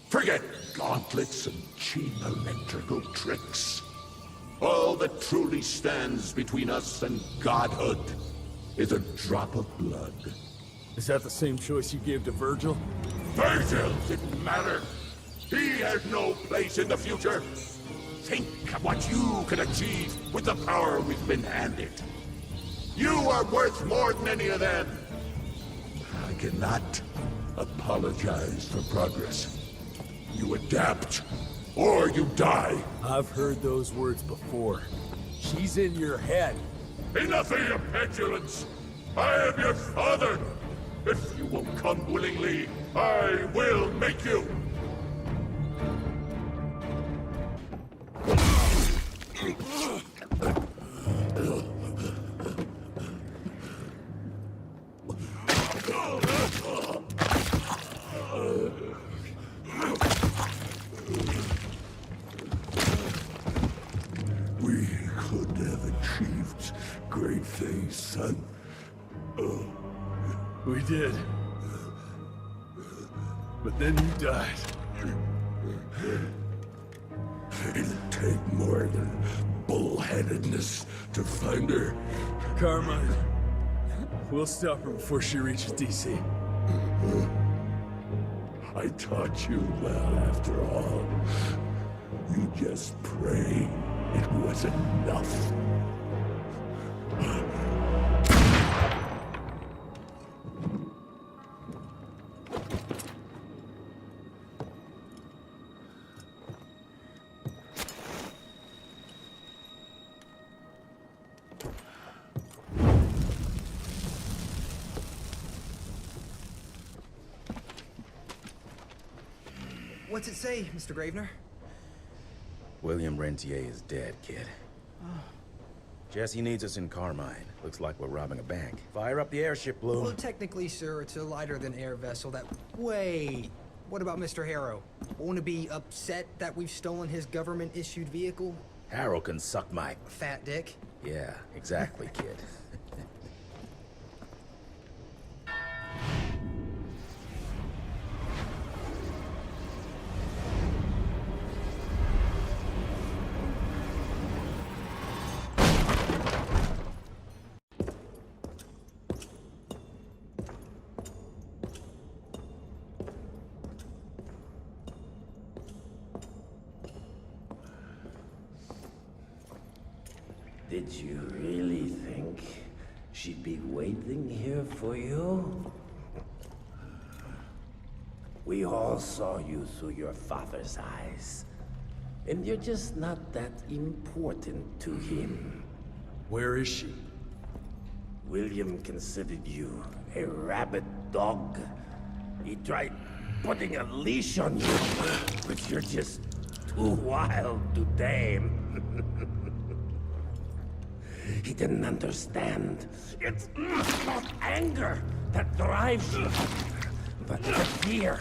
Forget gauntlets and cheap electrical tricks. All that truly stands between us and godhood is a drop of blood. Is that the same choice you gave to Virgil? Virgil didn't matter. He had no place in the future. Think of what you can achieve with the power we've been handed. You are worth more than any of them. I cannot apologize for progress. You adapt, or you die. I've heard those words before. She's in your head. Enough of your petulance. I am your father. If you will come willingly, I will make you! We could have achieved great things, son. We did. But then you died. It'd take more than bullheadedness to find her. Carmine, we'll stop her before she reaches DC. I taught you well after all. You just pray it was enough. What's it say, Mr. Gravener? William Rentier is dead, kid. Jesse needs us in Carmine. Looks like we're robbing a bank. Fire up the airship, Blue. Well, technically, sir, it's a lighter-than-air vessel that... Wait! What about Mr. Harrow? Won't he be upset that we've stolen his government-issued vehicle? Harrow can suck my... Fat dick? Yeah, exactly, kid. Did you really think she'd be waiting here for you? We all saw you through your father's eyes. And you're just not that important to him. Where is she? William considered you a rabid dog. He tried putting a leash on you, but you're just too wild to tame. He didn't understand. It's not anger that drives you, but the fear.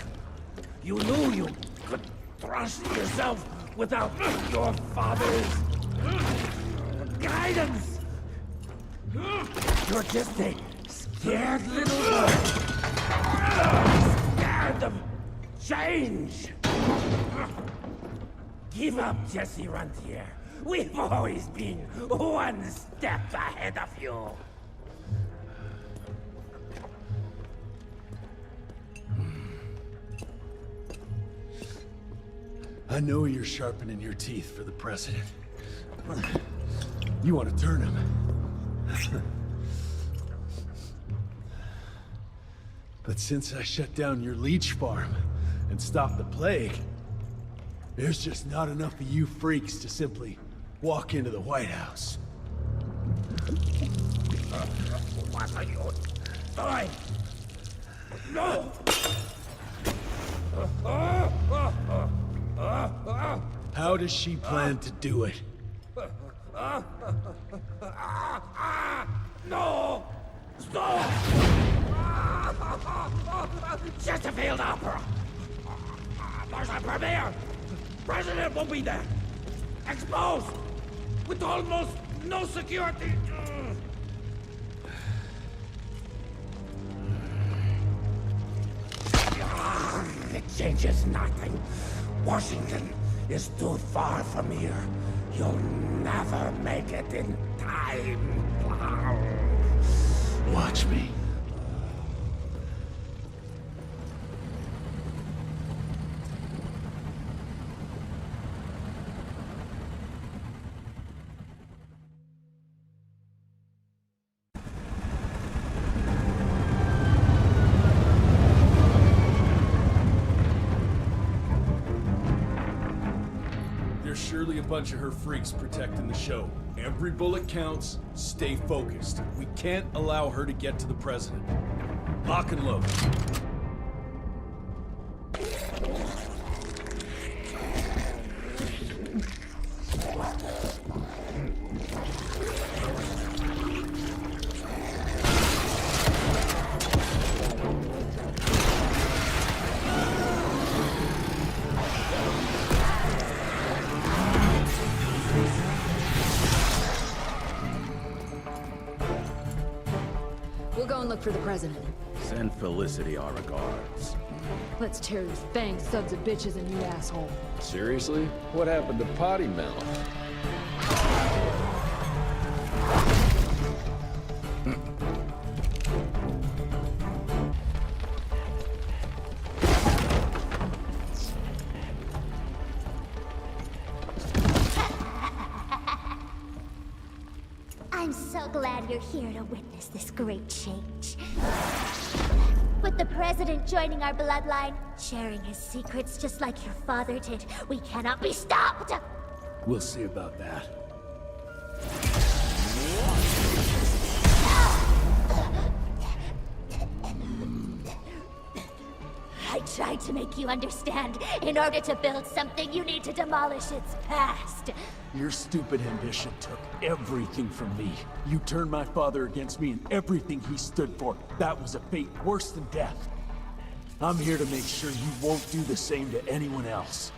You knew you could trust yourself without your father's guidance. You're just a scared little boy. Scared of change. Give up, Jesse Rentier. We've always been one step ahead of you. I know you're sharpening your teeth for the president. You want to turn him. But since I shut down your leech farm and stopped the plague, there's just not enough of you freaks to simply walk into the White House. What are you doing? No! How does she plan to do it? No! Stop! Just a failed opera! There's a premiere! President will be there! Exposed! With almost no security! It changes nothing. Washington is too far from here. You'll never make it in time. Watch me. There's surely a bunch of her freaks protecting the show. Every bullet counts. Stay focused. We can't allow her to get to the president. Lock and load. We'll go and look for the president. Send Felicity our regards. Let's tear these fanged sons of bitches a new asshole. Seriously? What happened to Potty Mouth? I'm so glad you're here to witness this great change. With the president joining our bloodline, sharing his secrets just like your father did, we cannot be stopped! We'll see about that. I tried to make you understand. In order to build something, you need to demolish its past. Your stupid ambition took everything from me. You turned my father against me and everything he stood for. That was a fate worse than death. I'm here to make sure you won't do the same to anyone else.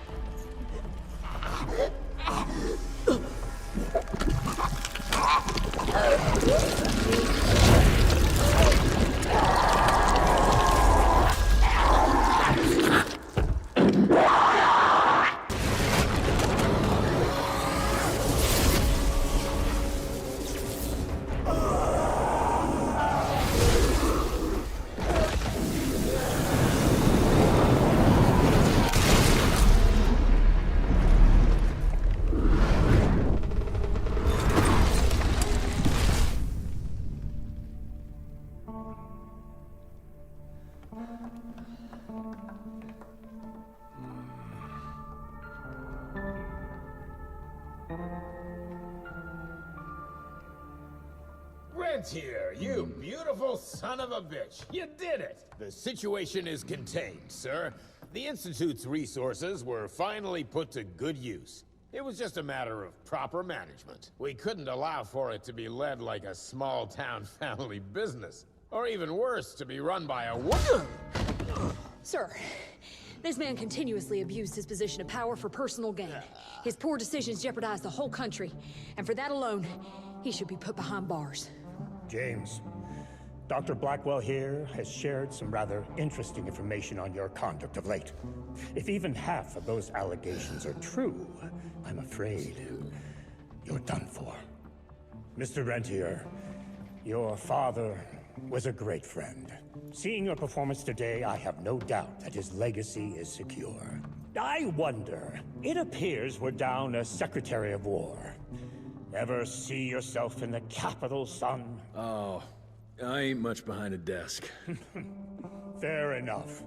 Rentier, you beautiful son of a bitch. You did it! The situation is contained, sir. The Institute's resources were finally put to good use. It was just a matter of proper management. We couldn't allow for it to be led like a small-town family business. Or even worse, to be run by a woman. Sir, this man continuously abused his position of power for personal gain. His poor decisions jeopardized the whole country. And for that alone, he should be put behind bars. James, Dr. Blackwell here has shared some rather interesting information on your conduct of late. If even half of those allegations are true, I'm afraid you're done for. Mr. Rentier, your father was a great friend. Seeing your performance today, I have no doubt that his legacy is secure. I wonder, it appears we're down a Secretary of War. Ever see yourself in the capital, son? Oh, I ain't much behind a desk. Fair enough.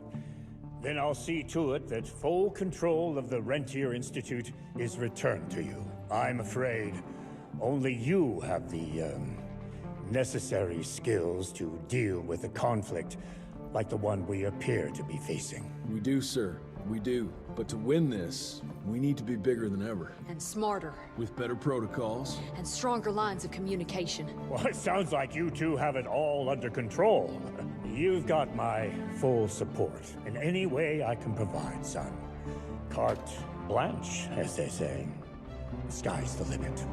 Then I'll see to it that full control of the Rentier Institute is returned to you. I'm afraid only you have the, necessary skills to deal with a conflict like the one we appear to be facing. We do, sir. We do. But to win this, we need to be bigger than ever. And smarter. With better protocols. And stronger lines of communication. Well, it sounds like you two have it all under control. You've got my full support in any way I can provide, son. Carte blanche, as they say. The sky's the limit.